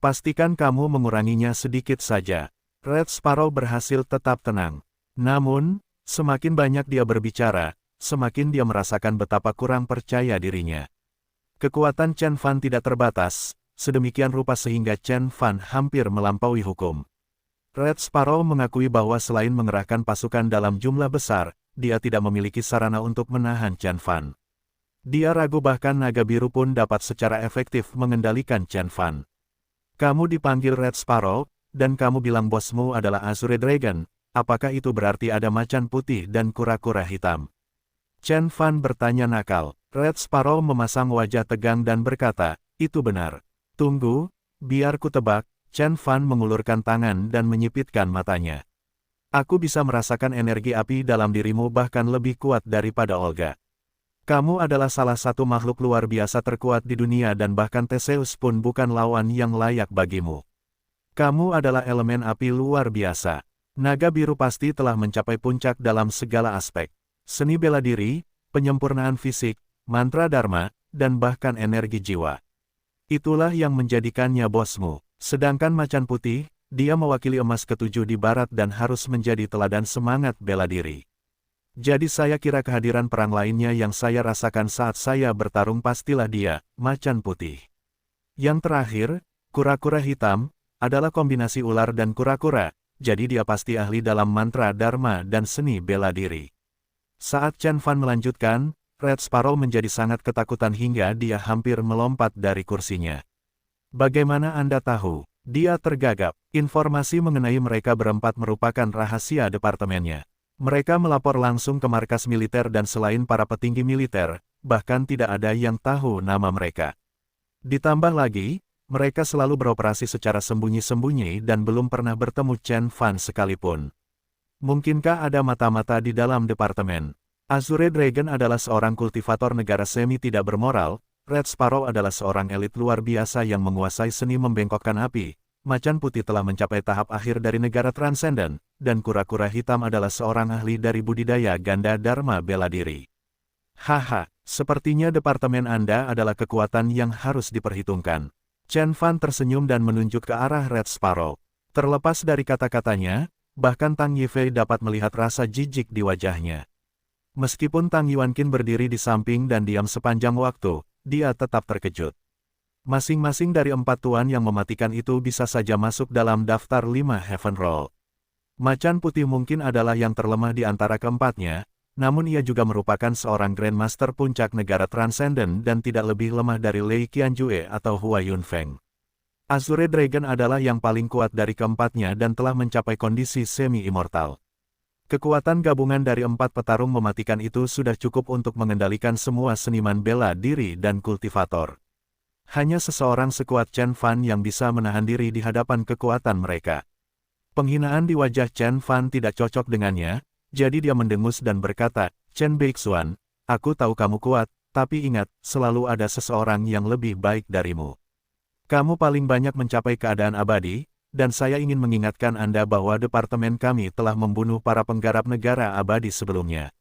Pastikan kamu menguranginya sedikit saja. Red Sparrow berhasil tetap tenang. Namun, semakin banyak dia berbicara, semakin dia merasakan betapa kurang percaya dirinya. Kekuatan Chen Fan tidak terbatas, sedemikian rupa sehingga Chen Fan hampir melampaui hukum. Red Sparrow mengakui bahwa selain mengerahkan pasukan dalam jumlah besar, dia tidak memiliki sarana untuk menahan Chen Fan. Dia ragu bahkan naga biru pun dapat secara efektif mengendalikan Chen Fan. Kamu dipanggil Red Sparrow, dan kamu bilang bosmu adalah Azure Dragon, apakah itu berarti ada macan putih dan kura-kura hitam? Chen Fan bertanya nakal. Red Sparrow memasang wajah tegang dan berkata, itu benar. Tunggu, biar ku tebak. Chen Fan mengulurkan tangan dan menyipitkan matanya. Aku bisa merasakan energi api dalam dirimu bahkan lebih kuat daripada Olga. Kamu adalah salah satu makhluk luar biasa terkuat di dunia dan bahkan Theseus pun bukan lawan yang layak bagimu. Kamu adalah elemen api luar biasa. Naga biru pasti telah mencapai puncak dalam segala aspek. Seni bela diri, penyempurnaan fisik, mantra dharma, dan bahkan energi jiwa. Itulah yang menjadikannya bosmu. Sedangkan macan putih, dia mewakili emas ketujuh di barat dan harus menjadi teladan semangat bela diri. Jadi saya kira kehadiran perang lainnya yang saya rasakan saat saya bertarung pastilah dia, macan putih. Yang terakhir, kura-kura hitam, adalah kombinasi ular dan kura-kura, jadi dia pasti ahli dalam mantra dharma dan seni bela diri. Saat Chen Fan melanjutkan, Red Sparrow menjadi sangat ketakutan hingga dia hampir melompat dari kursinya. Bagaimana Anda tahu? Dia tergagap. Informasi mengenai mereka berempat merupakan rahasia departemennya. Mereka melapor langsung ke markas militer dan selain para petinggi militer, bahkan tidak ada yang tahu nama mereka. Ditambah lagi, mereka selalu beroperasi secara sembunyi-sembunyi dan belum pernah bertemu Chen Fan sekalipun. Mungkinkah ada mata-mata di dalam departemen? Azure Dragon adalah seorang kultivator negara semi tidak bermoral, Red Sparrow adalah seorang elit luar biasa yang menguasai seni membengkokkan api, macan putih telah mencapai tahap akhir dari negara transenden, dan kura-kura hitam adalah seorang ahli dari budidaya ganda dharma bela diri. Haha, sepertinya departemen Anda adalah kekuatan yang harus diperhitungkan. Chen Fan tersenyum dan menunjuk ke arah Red Sparrow. Terlepas dari kata-katanya, bahkan Tang Yifei dapat melihat rasa jijik di wajahnya. Meskipun Tang Yuanqin berdiri di samping dan diam sepanjang waktu, dia tetap terkejut. Masing-masing dari empat tuan yang mematikan itu bisa saja masuk dalam daftar 5 Heaven Roll. Macan putih mungkin adalah yang terlemah di antara keempatnya, namun ia juga merupakan seorang Grandmaster puncak negara transenden dan tidak lebih lemah dari Lei Qianjue atau Hua Yunfeng. Azure Dragon adalah yang paling kuat dari keempatnya dan telah mencapai kondisi semi-immortal. Kekuatan gabungan dari empat petarung mematikan itu sudah cukup untuk mengendalikan semua seniman bela diri dan kultivator. Hanya seseorang sekuat Chen Fan yang bisa menahan diri di hadapan kekuatan mereka. Penghinaan di wajah Chen Fan tidak cocok dengannya, jadi dia mendengus dan berkata, Chen Beixuan, aku tahu kamu kuat, tapi ingat, selalu ada seseorang yang lebih baik darimu. Kamu paling banyak mencapai keadaan abadi, dan saya ingin mengingatkan Anda bahwa departemen kami telah membunuh para penggarap negara abadi sebelumnya.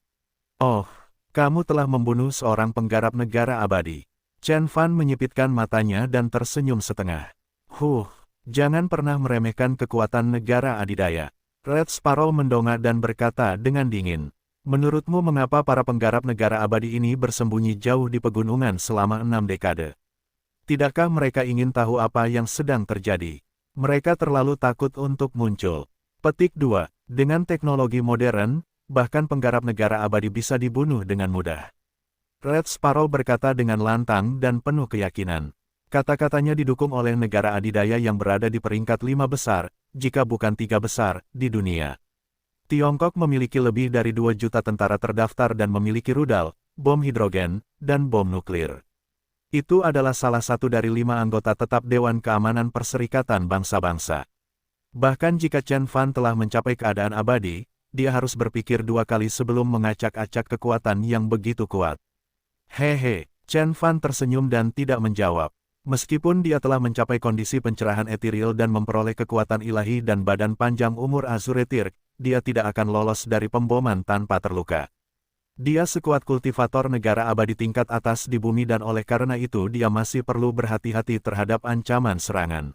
Oh, kamu telah membunuh seorang penggarap negara abadi. Chen Fan menyipitkan matanya dan tersenyum setengah. Jangan pernah meremehkan kekuatan negara adidaya. Red Sparrow mendongak dan berkata dengan dingin. Menurutmu mengapa para penggarap negara abadi ini bersembunyi jauh di pegunungan selama 6 dekade? Tidakkah mereka ingin tahu apa yang sedang terjadi? Mereka terlalu takut untuk muncul. Petik 2. Dengan teknologi modern, bahkan penggarap negara abadi bisa dibunuh dengan mudah. Red Sparrow berkata dengan lantang dan penuh keyakinan. Kata-katanya didukung oleh negara adidaya yang berada di peringkat 5 besar, jika bukan 3 besar, di dunia. Tiongkok memiliki lebih dari 2 juta tentara terdaftar dan memiliki rudal, bom hidrogen, dan bom nuklir. Itu adalah salah satu dari 5 anggota tetap Dewan Keamanan Perserikatan Bangsa-Bangsa. Bahkan jika Chen Fan telah mencapai keadaan abadi, dia harus berpikir 2 kali sebelum mengacak-acak kekuatan yang begitu kuat. Hehe, Chen Fan tersenyum dan tidak menjawab. Meskipun dia telah mencapai kondisi pencerahan etiril dan memperoleh kekuatan ilahi dan badan panjang umur Azuretir, dia tidak akan lolos dari pemboman tanpa terluka. Dia sekuat kultivator negara abadi tingkat atas di bumi dan oleh karena itu dia masih perlu berhati-hati terhadap ancaman serangan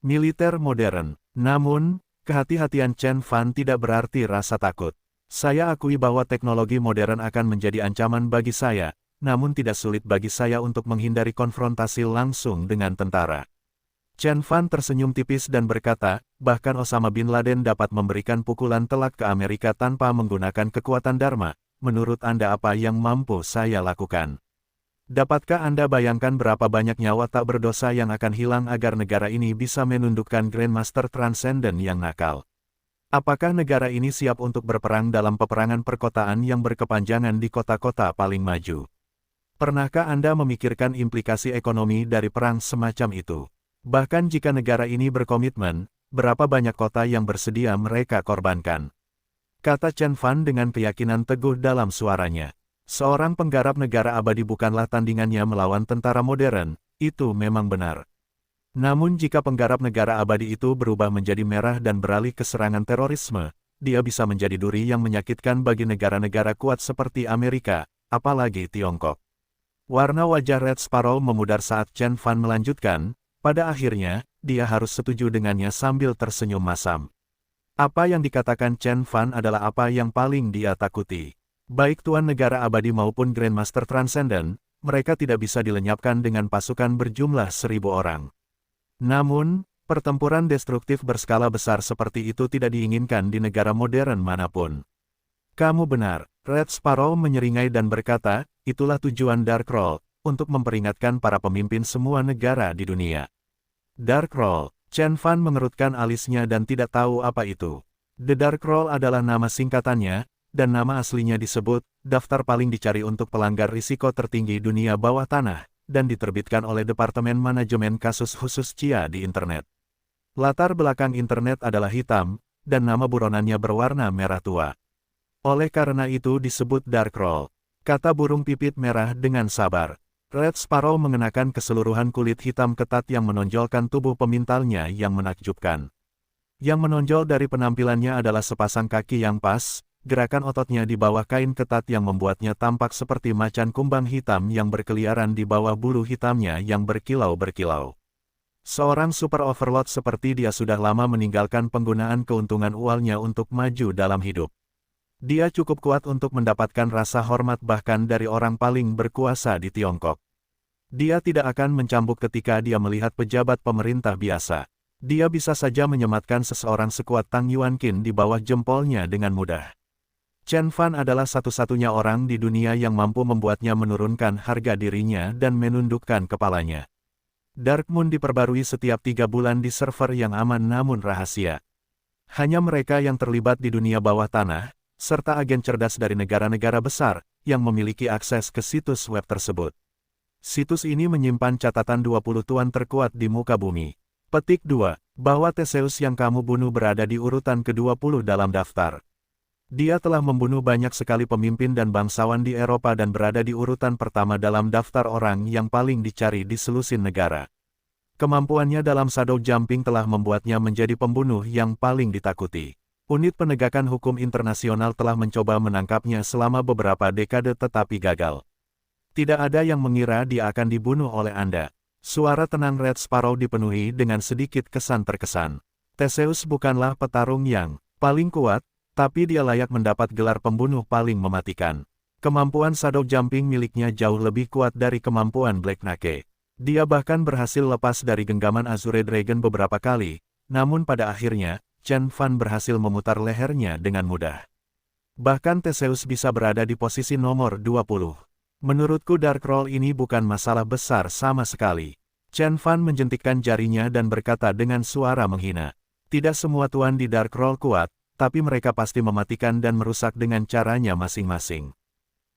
militer modern. Namun, kehati-hatian Chen Fan tidak berarti rasa takut. Saya akui bahwa teknologi modern akan menjadi ancaman bagi saya, namun tidak sulit bagi saya untuk menghindari konfrontasi langsung dengan tentara. Chen Fan tersenyum tipis dan berkata, bahkan Osama bin Laden dapat memberikan pukulan telak ke Amerika tanpa menggunakan kekuatan Dharma. Menurut Anda apa yang mampu saya lakukan? Dapatkah Anda bayangkan berapa banyak nyawa tak berdosa yang akan hilang agar negara ini bisa menundukkan Grandmaster Transcendent yang nakal? Apakah negara ini siap untuk berperang dalam peperangan perkotaan yang berkepanjangan di kota-kota paling maju? Pernahkah Anda memikirkan implikasi ekonomi dari perang semacam itu? Bahkan jika negara ini berkomitmen, berapa banyak kota yang bersedia mereka korbankan? Kata Chen Fan dengan keyakinan teguh dalam suaranya. Seorang penggarap negara abadi bukanlah tandingannya melawan tentara modern, itu memang benar. Namun jika penggarap negara abadi itu berubah menjadi merah dan beralih ke serangan terorisme, dia bisa menjadi duri yang menyakitkan bagi negara-negara kuat seperti Amerika, apalagi Tiongkok. Warna wajah Red Sparrow memudar saat Chen Fan melanjutkan, pada akhirnya, dia harus setuju dengannya sambil tersenyum masam. Apa yang dikatakan Chen Fan adalah apa yang paling dia takuti. Baik Tuan Negara Abadi maupun Grandmaster Transcendent, mereka tidak bisa dilenyapkan dengan pasukan berjumlah 1000 orang. Namun, pertempuran destruktif berskala besar seperti itu tidak diinginkan di negara modern manapun. Kamu benar, Red Sparrow menyeringai dan berkata, itulah tujuan Darkroll, untuk memperingatkan para pemimpin semua negara di dunia. Darkroll. Chen Fan mengerutkan alisnya dan tidak tahu apa itu. The Darkroll adalah nama singkatannya, dan nama aslinya disebut, daftar paling dicari untuk pelanggar risiko tertinggi dunia bawah tanah, dan diterbitkan oleh Departemen Manajemen Kasus Khusus CIA di Internet. Latar belakang Internet adalah hitam, dan nama buronannya berwarna merah tua. Oleh karena itu disebut Darkroll. Kata burung pipit merah dengan sabar. Red Sparrow mengenakan keseluruhan kulit hitam ketat yang menonjolkan tubuh pemintalnya yang menakjubkan. Yang menonjol dari penampilannya adalah sepasang kaki yang pas, gerakan ototnya di bawah kain ketat yang membuatnya tampak seperti macan kumbang hitam yang berkeliaran di bawah bulu hitamnya yang berkilau-berkilau. Seorang super overlord seperti dia sudah lama meninggalkan penggunaan keuntungan ualnya untuk maju dalam hidup. Dia cukup kuat untuk mendapatkan rasa hormat bahkan dari orang paling berkuasa di Tiongkok. Dia tidak akan mencambuk ketika dia melihat pejabat pemerintah biasa. Dia bisa saja menyematkan seseorang sekuat Tang Yuanqin di bawah jempolnya dengan mudah. Chen Fan adalah satu-satunya orang di dunia yang mampu membuatnya menurunkan harga dirinya dan menundukkan kepalanya. Dark Moon diperbarui setiap 3 bulan di server yang aman namun rahasia. Hanya mereka yang terlibat di dunia bawah tanah, serta agen cerdas dari negara-negara besar, yang memiliki akses ke situs web tersebut. Situs ini menyimpan catatan 20 tuan terkuat di muka bumi. Petik 2. Bahwa Theseus yang kamu bunuh berada di urutan ke-20 dalam daftar. Dia telah membunuh banyak sekali pemimpin dan bangsawan di Eropa dan berada di urutan pertama dalam daftar orang yang paling dicari di selusin negara. Kemampuannya dalam shadow jumping telah membuatnya menjadi pembunuh yang paling ditakuti. Unit penegakan hukum internasional telah mencoba menangkapnya selama beberapa dekade tetapi gagal. Tidak ada yang mengira dia akan dibunuh oleh Anda. Suara tenang Red Sparrow dipenuhi dengan sedikit kesan terkesan. Theseus bukanlah petarung yang paling kuat, tapi dia layak mendapat gelar pembunuh paling mematikan. Kemampuan shadow jumping miliknya jauh lebih kuat dari kemampuan Black Nake. Dia bahkan berhasil lepas dari genggaman Azure Dragon beberapa kali, namun pada akhirnya, Chen Fan berhasil memutar lehernya dengan mudah. Bahkan Theseus bisa berada di posisi nomor 20. Menurutku Darkroll ini bukan masalah besar sama sekali. Chen Fan menjentikkan jarinya dan berkata dengan suara menghina. Tidak semua tuan di Darkroll kuat, tapi mereka pasti mematikan dan merusak dengan caranya masing-masing.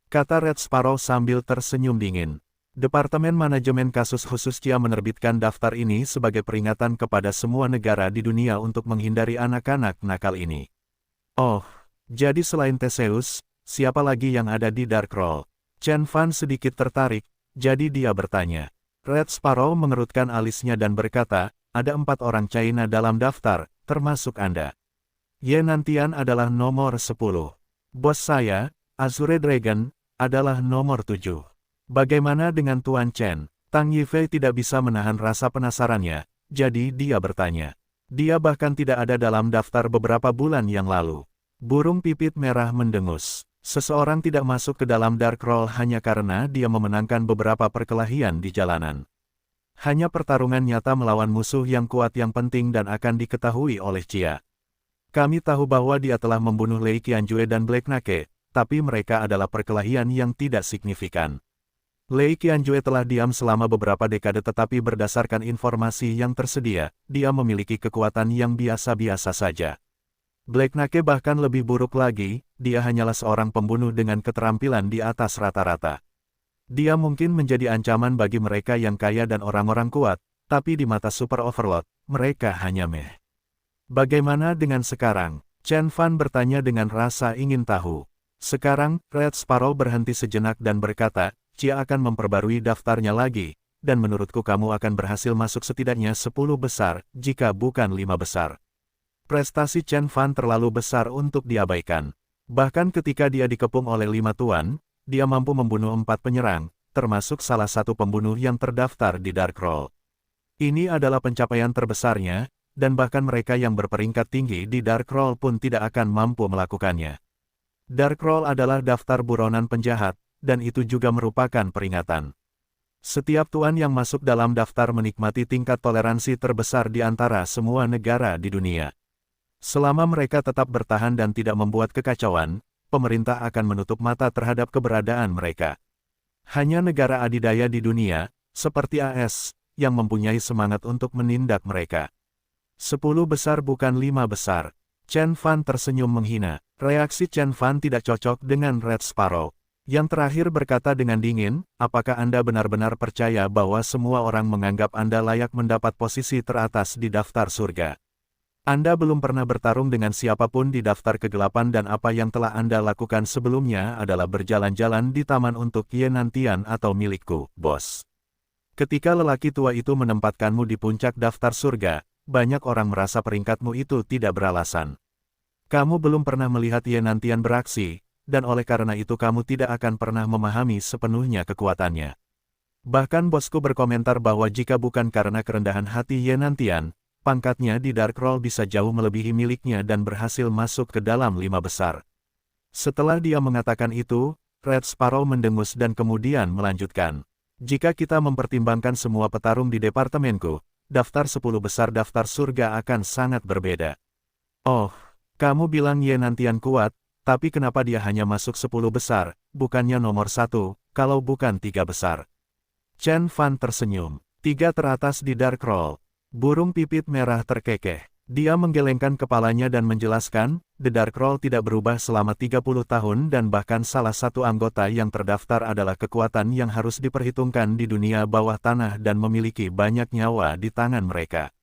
Kata Red Sparrow sambil tersenyum dingin. Departemen Manajemen Kasus Khusus CIA menerbitkan daftar ini sebagai peringatan kepada semua negara di dunia untuk menghindari anak-anak nakal ini. Oh, jadi selain Theseus, siapa lagi yang ada di Darkroll? Chen Fan sedikit tertarik, jadi dia bertanya. Red Sparrow mengerutkan alisnya dan berkata, ada 4 orang China dalam daftar, termasuk Anda. Ye Nantian adalah nomor 10. Bos saya, Azure Dragon, adalah nomor 7. Bagaimana dengan Tuan Chen? Tang Yifei tidak bisa menahan rasa penasarannya, jadi dia bertanya. Dia bahkan tidak ada dalam daftar beberapa bulan yang lalu. Burung pipit merah mendengus. Seseorang tidak masuk ke dalam Darkroll hanya karena dia memenangkan beberapa perkelahian di jalanan. Hanya pertarungan nyata melawan musuh yang kuat yang penting dan akan diketahui oleh Chia. Kami tahu bahwa dia telah membunuh Lei Qianjue dan Black Nake, tapi mereka adalah perkelahian yang tidak signifikan. Lei Qianjue telah diam selama beberapa dekade tetapi berdasarkan informasi yang tersedia, dia memiliki kekuatan yang biasa-biasa saja. Black Nake bahkan lebih buruk lagi, dia hanyalah seorang pembunuh dengan keterampilan di atas rata-rata. Dia mungkin menjadi ancaman bagi mereka yang kaya dan orang-orang kuat, tapi di mata Super Overlord, mereka hanya meh. Bagaimana dengan sekarang? Chen Fan bertanya dengan rasa ingin tahu. Sekarang, Red Sparrow berhenti sejenak dan berkata, Chia akan memperbarui daftarnya lagi, dan menurutku kamu akan berhasil masuk setidaknya 10 besar, jika bukan 5 besar. Prestasi Chen Fan terlalu besar untuk diabaikan. Bahkan ketika dia dikepung oleh 5 tuan, dia mampu membunuh 4 penyerang, termasuk salah satu pembunuh yang terdaftar di Darkroll. Ini adalah pencapaian terbesarnya, dan bahkan mereka yang berperingkat tinggi di Darkroll pun tidak akan mampu melakukannya. Darkroll adalah daftar buronan penjahat, dan itu juga merupakan peringatan. Setiap tuan yang masuk dalam daftar menikmati tingkat toleransi terbesar di antara semua negara di dunia. Selama mereka tetap bertahan dan tidak membuat kekacauan, pemerintah akan menutup mata terhadap keberadaan mereka. Hanya negara adidaya di dunia, seperti AS, yang mempunyai semangat untuk menindak mereka. 10 besar bukan 5 besar. Chen Fan tersenyum menghina. Reaksi Chen Fan tidak cocok dengan Red Sparrow. Yang terakhir berkata dengan dingin, apakah Anda benar-benar percaya bahwa semua orang menganggap Anda layak mendapat posisi teratas di daftar surga? Anda belum pernah bertarung dengan siapapun di daftar kegelapan dan apa yang telah Anda lakukan sebelumnya adalah berjalan-jalan di taman untuk Ye Nantian atau milikku, bos. Ketika lelaki tua itu menempatkanmu di puncak daftar surga, banyak orang merasa peringkatmu itu tidak beralasan. Kamu belum pernah melihat Ye Nantian beraksi, dan oleh karena itu kamu tidak akan pernah memahami sepenuhnya kekuatannya. Bahkan bosku berkomentar bahwa jika bukan karena kerendahan hati Ye Nantian, pangkatnya di Darkroll bisa jauh melebihi miliknya dan berhasil masuk ke dalam 5 besar. Setelah dia mengatakan itu, Red Sparrow mendengus dan kemudian melanjutkan. Jika kita mempertimbangkan semua petarung di departemenku, daftar 10 besar daftar surga akan sangat berbeda. Oh, kamu bilang Ye Nantian kuat, tapi kenapa dia hanya masuk 10 besar, bukannya nomor 1, kalau bukan 3 besar? Chen Fan tersenyum. 3 teratas di Darkroll. Burung pipit merah terkekeh. Dia menggelengkan kepalanya dan menjelaskan, The Darkroll tidak berubah selama 30 tahun dan bahkan salah satu anggota yang terdaftar adalah kekuatan yang harus diperhitungkan di dunia bawah tanah dan memiliki banyak nyawa di tangan mereka.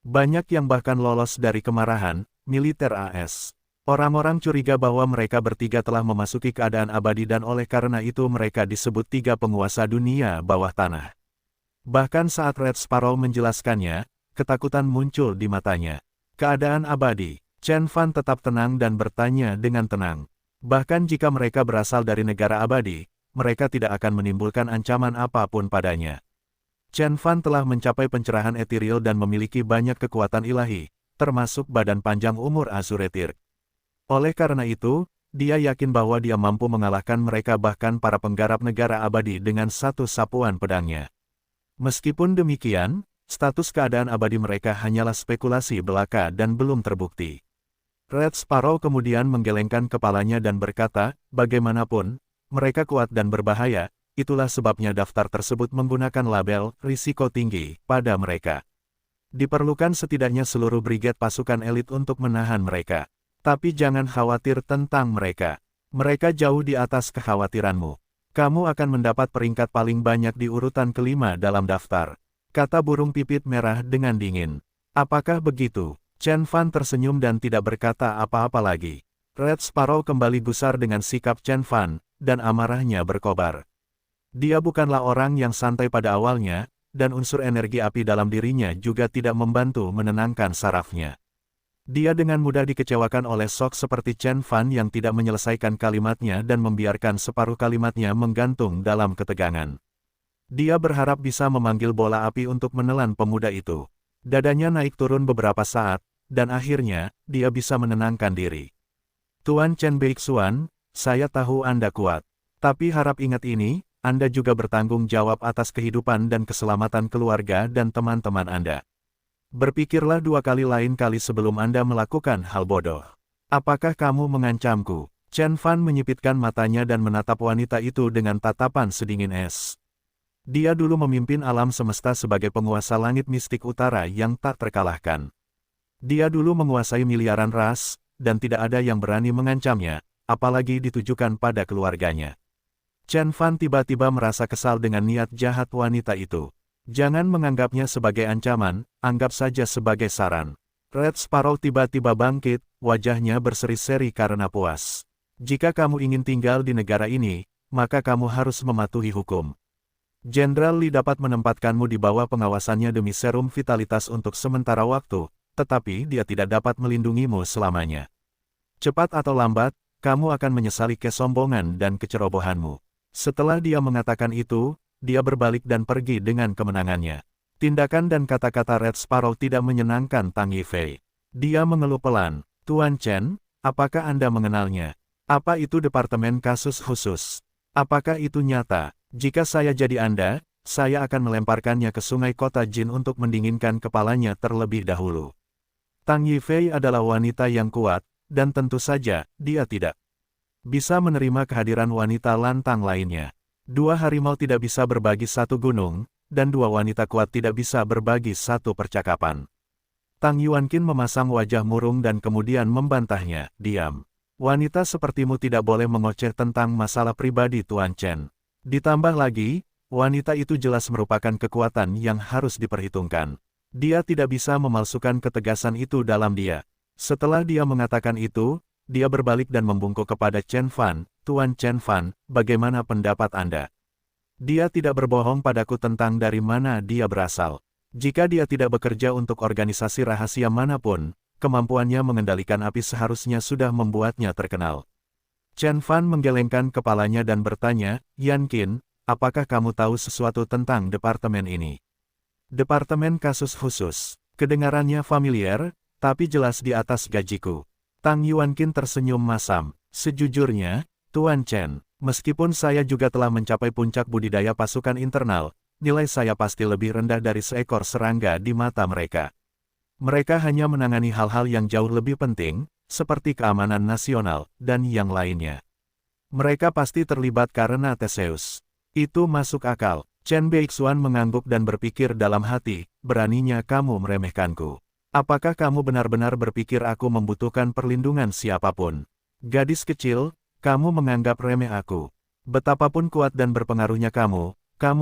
Banyak yang bahkan lolos dari kemarahan, militer AS. Orang-orang curiga bahwa mereka bertiga telah memasuki keadaan abadi dan oleh karena itu mereka disebut 3 penguasa dunia bawah tanah. Bahkan saat Red Sparrow menjelaskannya, ketakutan muncul di matanya. Keadaan abadi. Chen Fan tetap tenang dan bertanya dengan tenang. Bahkan jika mereka berasal dari negara abadi, mereka tidak akan menimbulkan ancaman apapun padanya. Chen Fan telah mencapai pencerahan etiril dan memiliki banyak kekuatan ilahi, termasuk badan panjang umur Azuretir. Oleh karena itu, dia yakin bahwa dia mampu mengalahkan mereka bahkan para penggarap negara abadi dengan satu sapuan pedangnya. Meskipun demikian, status keadaan abadi mereka hanyalah spekulasi belaka dan belum terbukti. Red Sparrow kemudian menggelengkan kepalanya dan berkata, bagaimanapun, mereka kuat dan berbahaya, itulah sebabnya daftar tersebut menggunakan label risiko tinggi pada mereka. Diperlukan setidaknya seluruh brigade pasukan elit untuk menahan mereka. Tapi jangan khawatir tentang mereka. Mereka jauh di atas kekhawatiranmu. Kamu akan mendapat peringkat paling banyak di urutan kelima dalam daftar, kata burung pipit merah dengan dingin. Apakah begitu? Chen Fan tersenyum dan tidak berkata apa-apa lagi. Red Sparrow kembali gusar dengan sikap Chen Fan, dan amarahnya berkobar. Dia bukanlah orang yang santai pada awalnya, dan unsur energi api dalam dirinya juga tidak membantu menenangkan sarafnya. Dia dengan mudah dikecewakan oleh Sok seperti Chen Fan yang tidak menyelesaikan kalimatnya dan membiarkan separuh kalimatnya menggantung dalam ketegangan. Dia berharap bisa memanggil bola api untuk menelan pemuda itu. Dadanya naik turun beberapa saat, dan akhirnya, dia bisa menenangkan diri. Tuan Chen Beixuan, saya tahu Anda kuat. Tapi harap ingat ini, Anda juga bertanggung jawab atas kehidupan dan keselamatan keluarga dan teman-teman Anda. Berpikirlah dua kali lain kali sebelum Anda melakukan hal bodoh. Apakah kamu mengancamku? Chen Fan menyipitkan matanya dan menatap wanita itu dengan tatapan sedingin es. Dia dulu memimpin alam semesta sebagai penguasa langit mistik utara yang tak terkalahkan. Dia dulu menguasai miliaran ras, dan tidak ada yang berani mengancamnya, apalagi ditujukan pada keluarganya. Chen Fan tiba-tiba merasa kesal dengan niat jahat wanita itu. Jangan menganggapnya sebagai ancaman, anggap saja sebagai saran. Red Sparrow tiba-tiba bangkit, wajahnya berseri-seri karena puas. Jika kamu ingin tinggal di negara ini, maka kamu harus mematuhi hukum. Jenderal Li dapat menempatkanmu di bawah pengawasannya demi serum vitalitas untuk sementara waktu, tetapi dia tidak dapat melindungimu selamanya. Cepat atau lambat, kamu akan menyesali kesombongan dan kecerobohanmu. Setelah dia mengatakan itu, dia berbalik dan pergi dengan kemenangannya. Tindakan dan kata-kata Red Sparrow tidak menyenangkan Tang Yifei. Dia mengeluh pelan. Tuan Chen, apakah Anda mengenalnya? Apa itu Departemen Kasus Khusus? Apakah itu nyata? Jika saya jadi Anda, saya akan melemparkannya ke sungai kota Jin untuk mendinginkan kepalanya terlebih dahulu. Tang Yifei adalah wanita yang kuat, dan tentu saja, dia tidak bisa menerima kehadiran wanita lantang lainnya. Dua harimau tidak bisa berbagi satu gunung, dan dua wanita kuat tidak bisa berbagi satu percakapan. Tang Yuanqin memasang wajah murung dan kemudian membantahnya, diam. Wanita sepertimu tidak boleh mengoceh tentang masalah pribadi Tuan Chen. Ditambah lagi, wanita itu jelas merupakan kekuatan yang harus diperhitungkan. Dia tidak bisa memalsukan ketegasan itu dalam dia. Setelah dia mengatakan itu, dia berbalik dan membungkuk kepada Chen Fan. Tuan Chen Fan, bagaimana pendapat Anda? Dia tidak berbohong padaku tentang dari mana dia berasal. Jika dia tidak bekerja untuk organisasi rahasia manapun, kemampuannya mengendalikan api seharusnya sudah membuatnya terkenal. Chen Fan menggelengkan kepalanya dan bertanya, Yanqin, apakah kamu tahu sesuatu tentang departemen ini? Departemen Kasus Khusus. Kedengarannya familiar, tapi jelas di atas gajiku. Tang Yuanqin tersenyum masam. Sejujurnya, Tuan Chen, meskipun saya juga telah mencapai puncak budidaya pasukan internal, nilai saya pasti lebih rendah dari seekor serangga di mata mereka. Mereka hanya menangani hal-hal yang jauh lebih penting, seperti keamanan nasional, dan yang lainnya. Mereka pasti terlibat karena Theseus. Itu masuk akal. Chen Beixuan mengangguk dan berpikir dalam hati, beraninya kamu meremehkanku. Apakah kamu benar-benar berpikir aku membutuhkan perlindungan siapapun? Gadis kecil, kamu menganggap remeh aku. Betapapun kuat dan berpengaruhnya kamu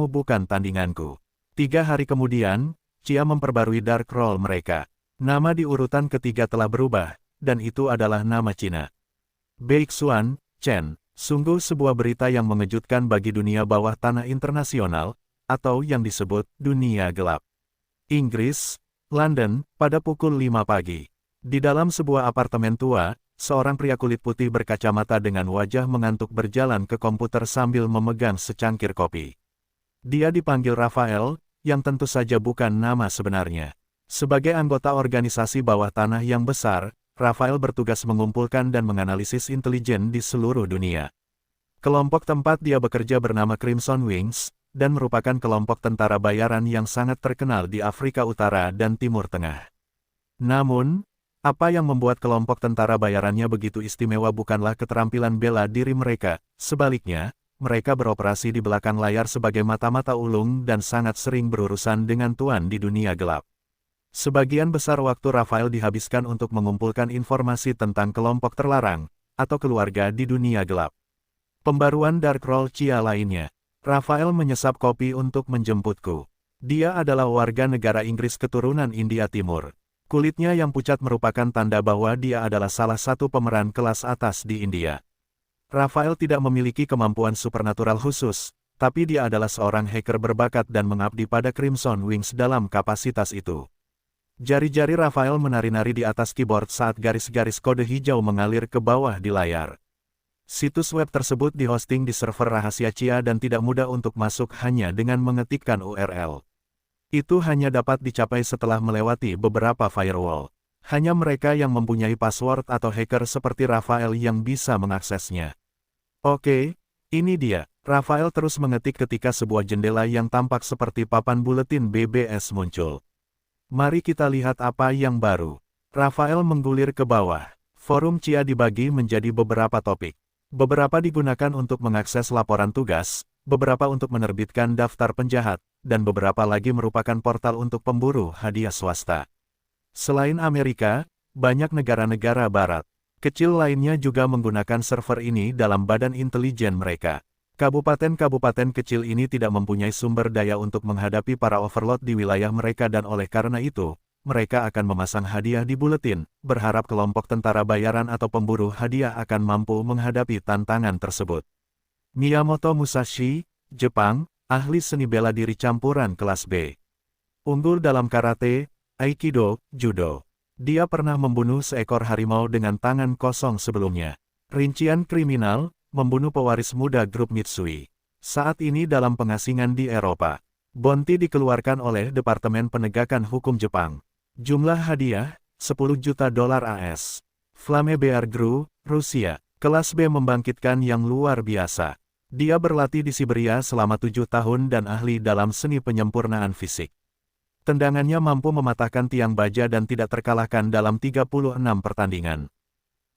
bukan tandinganku. 3 hari kemudian, Chia memperbarui Dark Roll mereka. Nama di urutan ketiga telah berubah, dan itu adalah nama Cina. Beixuan, Chen, sungguh sebuah berita yang mengejutkan bagi dunia bawah tanah internasional, atau yang disebut dunia gelap. Inggris, London, pada pukul 5 pagi. Di dalam sebuah apartemen tua, seorang pria kulit putih berkacamata dengan wajah mengantuk berjalan ke komputer sambil memegang secangkir kopi. Dia dipanggil Rafael, yang tentu saja bukan nama sebenarnya. Sebagai anggota organisasi bawah tanah yang besar, Rafael bertugas mengumpulkan dan menganalisis intelijen di seluruh dunia. Kelompok tempat dia bekerja bernama Crimson Wings, dan merupakan kelompok tentara bayaran yang sangat terkenal di Afrika Utara dan Timur Tengah. Namun, apa yang membuat kelompok tentara bayarannya begitu istimewa bukanlah keterampilan bela diri mereka, sebaliknya, mereka beroperasi di belakang layar sebagai mata-mata ulung dan sangat sering berurusan dengan tuan di dunia gelap. Sebagian besar waktu Rafael dihabiskan untuk mengumpulkan informasi tentang kelompok terlarang, atau keluarga di dunia gelap. Pembaruan Dark Roll Chia lainnya. Rafael menyesap kopi untuk menjemputku. Dia adalah warga negara Inggris keturunan India Timur. Kulitnya yang pucat merupakan tanda bahwa dia adalah salah satu pemeran kelas atas di India. Rafael tidak memiliki kemampuan supernatural khusus, tapi dia adalah seorang hacker berbakat dan mengabdi pada Crimson Wings dalam kapasitas itu. Jari-jari Rafael menari-nari di atas keyboard saat garis-garis kode hijau mengalir ke bawah di layar. Situs web tersebut dihosting di server rahasia Chia dan tidak mudah untuk masuk hanya dengan mengetikkan URL. Itu hanya dapat dicapai setelah melewati beberapa firewall. Hanya mereka yang mempunyai password atau hacker seperti Rafael yang bisa mengaksesnya. Oke, ini dia. Rafael terus mengetik ketika sebuah jendela yang tampak seperti papan buletin BBS muncul. Mari kita lihat apa yang baru. Rafael menggulir ke bawah. Forum Chia dibagi menjadi beberapa topik. Beberapa digunakan untuk mengakses laporan tugas, beberapa untuk menerbitkan daftar penjahat, dan beberapa lagi merupakan portal untuk pemburu hadiah swasta. Selain Amerika, banyak negara-negara barat kecil lainnya juga menggunakan server ini dalam badan intelijen mereka. Kabupaten-kabupaten kecil ini tidak mempunyai sumber daya untuk menghadapi para overlord di wilayah mereka dan oleh karena itu, mereka akan memasang hadiah di buletin, berharap kelompok tentara bayaran atau pemburu hadiah akan mampu menghadapi tantangan tersebut. Miyamoto Musashi, Jepang, ahli seni bela diri campuran kelas B. Unggul dalam karate, aikido, judo. Dia pernah membunuh seekor harimau dengan tangan kosong sebelumnya. Rincian kriminal, membunuh pewaris muda grup Mitsui. Saat ini dalam pengasingan di Eropa. Bounty dikeluarkan oleh Departemen Penegakan Hukum Jepang. Jumlah hadiah, 10 juta dolar AS. Flame Bear Gru, Rusia. Kelas B membangkitkan yang luar biasa. Dia berlatih di Siberia selama 7 tahun dan ahli dalam seni penyempurnaan fisik. Tendangannya mampu mematahkan tiang baja dan tidak terkalahkan dalam 36 pertandingan.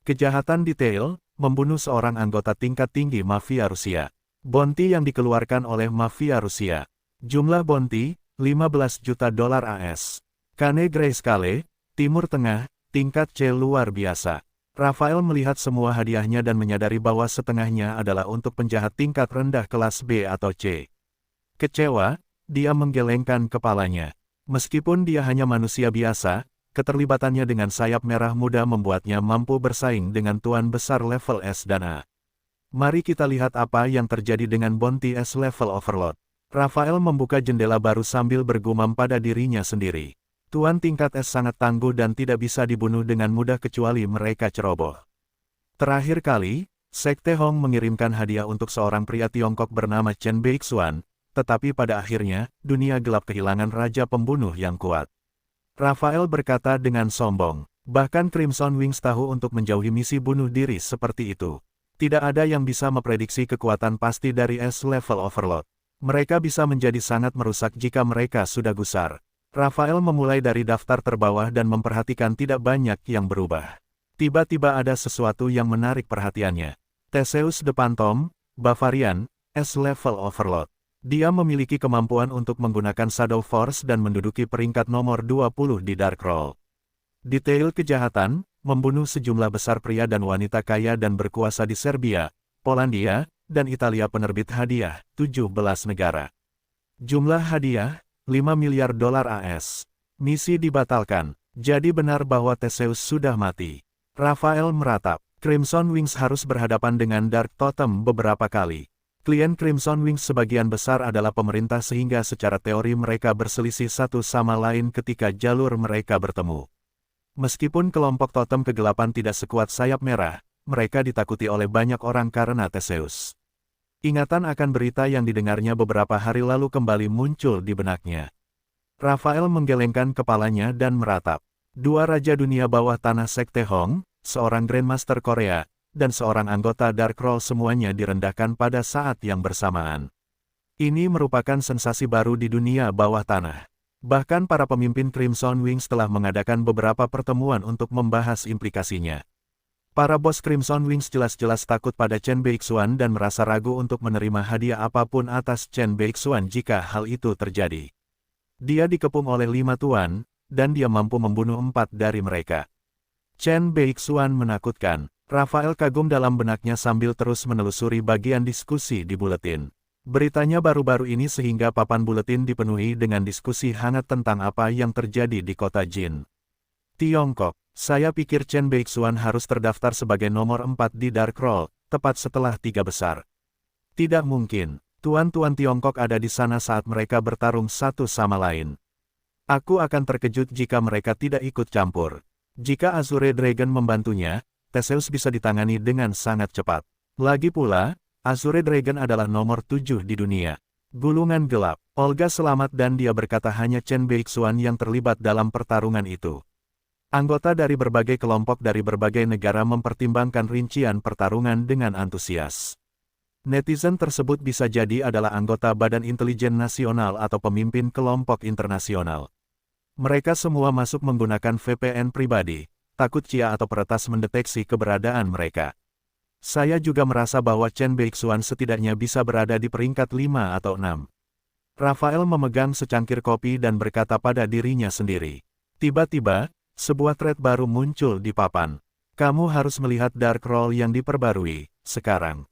Kejahatan detail, membunuh seorang anggota tingkat tinggi mafia Rusia. Bounty yang dikeluarkan oleh mafia Rusia. Jumlah bounty, 15 juta dolar AS. Kane Grayscale, Timur Tengah, tingkat C luar biasa. Rafael melihat semua hadiahnya dan menyadari bahwa setengahnya adalah untuk penjahat tingkat rendah kelas B atau C. Kecewa, dia menggelengkan kepalanya. Meskipun dia hanya manusia biasa, keterlibatannya dengan sayap merah muda membuatnya mampu bersaing dengan tuan besar level S dan A. Mari kita lihat apa yang terjadi dengan bounty S level overload. Rafael membuka jendela baru sambil bergumam pada dirinya sendiri. Tuan tingkat S sangat tangguh dan tidak bisa dibunuh dengan mudah kecuali mereka ceroboh. Terakhir kali, Sekte Hong mengirimkan hadiah untuk seorang pria Tiongkok bernama Chen Beixuan, tetapi pada akhirnya, dunia gelap kehilangan raja pembunuh yang kuat. Rafael berkata dengan sombong, bahkan Crimson Wings tahu untuk menjauhi misi bunuh diri seperti itu. Tidak ada yang bisa memprediksi kekuatan pasti dari S-level overload. Mereka bisa menjadi sangat merusak jika mereka sudah gusar. Rafael memulai dari daftar terbawah dan memperhatikan tidak banyak yang berubah. Tiba-tiba ada sesuatu yang menarik perhatiannya. Theseus the Phantom, Bavarian, S-level overload. Dia memiliki kemampuan untuk menggunakan Shadow Force dan menduduki peringkat nomor 20 di Dark Roll. Detail kejahatan, membunuh sejumlah besar pria dan wanita kaya dan berkuasa di Serbia, Polandia, dan Italia. Penerbit hadiah, 17 negara. Jumlah hadiah, 5 miliar dolar AS. Misi dibatalkan. Jadi benar bahwa Theseus sudah mati. Rafael meratap. Crimson Wings harus berhadapan dengan Dark Totem beberapa kali. Klien Crimson Wings sebagian besar adalah pemerintah sehingga secara teori mereka berselisih satu sama lain ketika jalur mereka bertemu. Meskipun kelompok totem kegelapan tidak sekuat sayap merah, mereka ditakuti oleh banyak orang karena Theseus. Ingatan akan berita yang didengarnya beberapa hari lalu kembali muncul di benaknya. Rafael menggelengkan kepalanya dan meratap. Dua raja dunia bawah tanah Sekte Hong, seorang Grandmaster Korea, dan seorang anggota Dark Roll semuanya direndahkan pada saat yang bersamaan. Ini merupakan sensasi baru di dunia bawah tanah. Bahkan para pemimpin Crimson Wings telah mengadakan beberapa pertemuan untuk membahas implikasinya. Para bos Crimson Wings jelas-jelas takut pada Chen Beixuan dan merasa ragu untuk menerima hadiah apapun atas Chen Beixuan jika hal itu terjadi. Dia dikepung oleh 5 tuan, dan dia mampu membunuh 4 dari mereka. Chen Beixuan menakutkan. Rafael kagum dalam benaknya sambil terus menelusuri bagian diskusi di buletin. Beritanya baru-baru ini sehingga papan buletin dipenuhi dengan diskusi hangat tentang apa yang terjadi di kota Jin, Tiongkok. Saya pikir Chen Beixuan harus terdaftar sebagai nomor 4 di Dark Roll, tepat setelah 3 besar. Tidak mungkin, tuan-tuan Tiongkok ada di sana saat mereka bertarung satu sama lain. Aku akan terkejut jika mereka tidak ikut campur. Jika Azure Dragon membantunya, Theseus bisa ditangani dengan sangat cepat. Lagi pula, Azure Dragon adalah nomor 7 di dunia. Gulungan gelap. Olga selamat dan dia berkata hanya Chen Beixuan yang terlibat dalam pertarungan itu. Anggota dari berbagai kelompok dari berbagai negara mempertimbangkan rincian pertarungan dengan antusias. Netizen tersebut bisa jadi adalah anggota Badan Intelijen Nasional atau pemimpin kelompok internasional. Mereka semua masuk menggunakan VPN pribadi, takut CIA atau peretas mendeteksi keberadaan mereka. Saya juga merasa bahwa Chen Beixuan setidaknya bisa berada di peringkat 5 atau 6. Rafael memegang secangkir kopi dan berkata pada dirinya sendiri. Tiba-tiba, sebuah thread baru muncul di papan. Kamu harus melihat Dark Roll yang diperbarui, sekarang.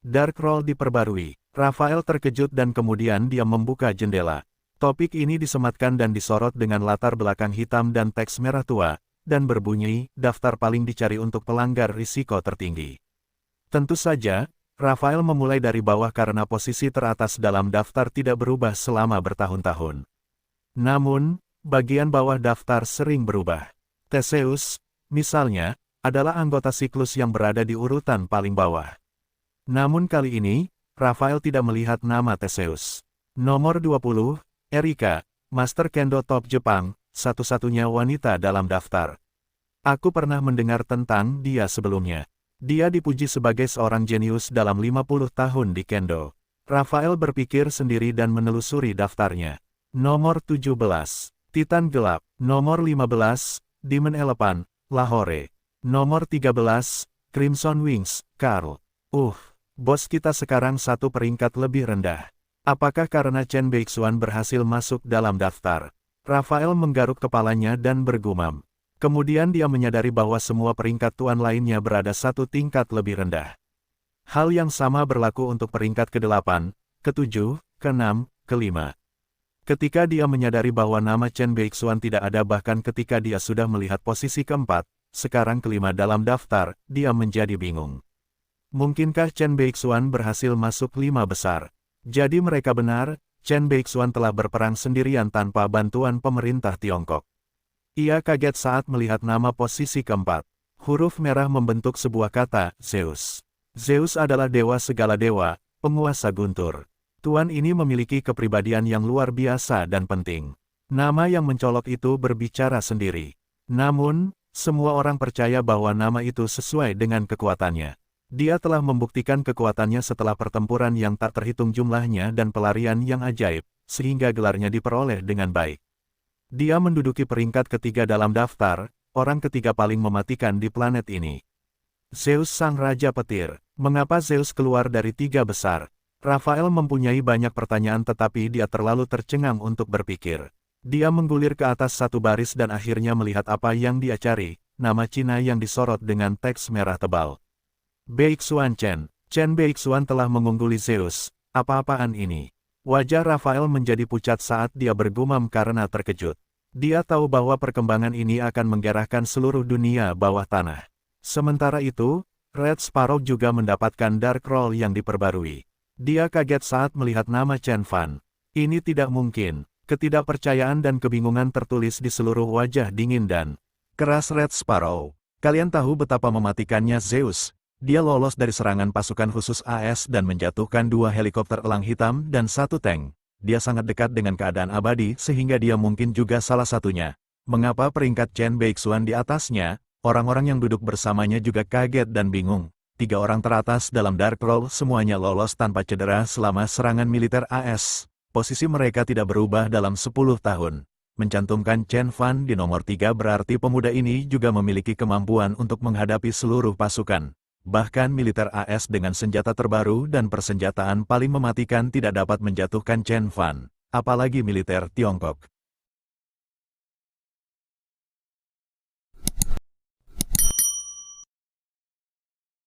Dark Roll diperbarui. Rafael terkejut dan kemudian dia membuka jendela. Topik ini disematkan dan disorot dengan latar belakang hitam dan teks merah tua, dan berbunyi, daftar paling dicari untuk pelanggar risiko tertinggi. Tentu saja, Rafael memulai dari bawah karena posisi teratas dalam daftar tidak berubah selama bertahun-tahun. Namun, bagian bawah daftar sering berubah. Theseus, misalnya, adalah anggota siklus yang berada di urutan paling bawah. Namun kali ini, Rafael tidak melihat nama Theseus. Nomor 20, Erika, Master Kendo top Jepang, satu-satunya wanita dalam daftar. Aku pernah mendengar tentang dia sebelumnya. Dia dipuji sebagai seorang jenius dalam 50 tahun di Kendo. Rafael berpikir sendiri dan menelusuri daftarnya. Nomor 17. Titan Gelap. Nomor 15, Demon Elephant, Lahore. Nomor 13, Crimson Wings, Karl. Bos kita sekarang satu peringkat lebih rendah. Apakah karena Chen Beixuan berhasil masuk dalam daftar? Rafael menggaruk kepalanya dan bergumam. Kemudian dia menyadari bahwa semua peringkat tuan lainnya berada satu tingkat lebih rendah. Hal yang sama berlaku untuk peringkat ke-8, ke-7, ke-6, ke-5. Ketika dia menyadari bahwa nama Chen Beixuan tidak ada bahkan ketika dia sudah melihat posisi ke-4, sekarang ke-5 dalam daftar, dia menjadi bingung. Mungkinkah Chen Beixuan berhasil masuk 5 besar? Jadi mereka benar, Chen Beixuan telah berperang sendirian tanpa bantuan pemerintah Tiongkok. Ia kaget saat melihat nama posisi ke-4. Huruf merah membentuk sebuah kata, Zeus. Zeus adalah dewa segala dewa, penguasa guntur. Tuan ini memiliki kepribadian yang luar biasa dan penting. Nama yang mencolok itu berbicara sendiri. Namun, semua orang percaya bahwa nama itu sesuai dengan kekuatannya. Dia telah membuktikan kekuatannya setelah pertempuran yang tak terhitung jumlahnya dan pelarian yang ajaib, sehingga gelarnya diperoleh dengan baik. Dia menduduki peringkat ketiga dalam daftar, orang ketiga paling mematikan di planet ini. Zeus sang Raja Petir. Mengapa Zeus keluar dari 3 besar? Rafael mempunyai banyak pertanyaan tetapi dia terlalu tercengang untuk berpikir. Dia menggulir ke atas satu baris dan akhirnya melihat apa yang dia cari, nama Cina yang disorot dengan teks merah tebal. Beixuan Chen. Chen Beixuan telah mengungguli Zeus. Apa-apaan ini? Wajah Rafael menjadi pucat saat dia bergumam karena terkejut. Dia tahu bahwa perkembangan ini akan menggerahkan seluruh dunia bawah tanah. Sementara itu, Red Sparrow juga mendapatkan Dark Roll yang diperbarui. Dia kaget saat melihat nama Chen Fan. Ini tidak mungkin. Ketidakpercayaan dan kebingungan tertulis di seluruh wajah dingin dan keras Red Sparrow. Kalian tahu betapa mematikannya Zeus. Dia lolos dari serangan pasukan khusus AS dan menjatuhkan 2 helikopter elang hitam dan 1 tank. Dia sangat dekat dengan keadaan abadi sehingga dia mungkin juga salah satunya. Mengapa peringkat Chen Beixuan di atasnya? Orang-orang yang duduk bersamanya juga kaget dan bingung. 3 orang teratas dalam Dark Roll semuanya lolos tanpa cedera selama serangan militer AS. Posisi mereka tidak berubah dalam 10 tahun. Mencantumkan Chen Fan di nomor 3 berarti pemuda ini juga memiliki kemampuan untuk menghadapi seluruh pasukan. Bahkan militer AS dengan senjata terbaru dan persenjataan paling mematikan tidak dapat menjatuhkan Chen Fan, apalagi militer Tiongkok.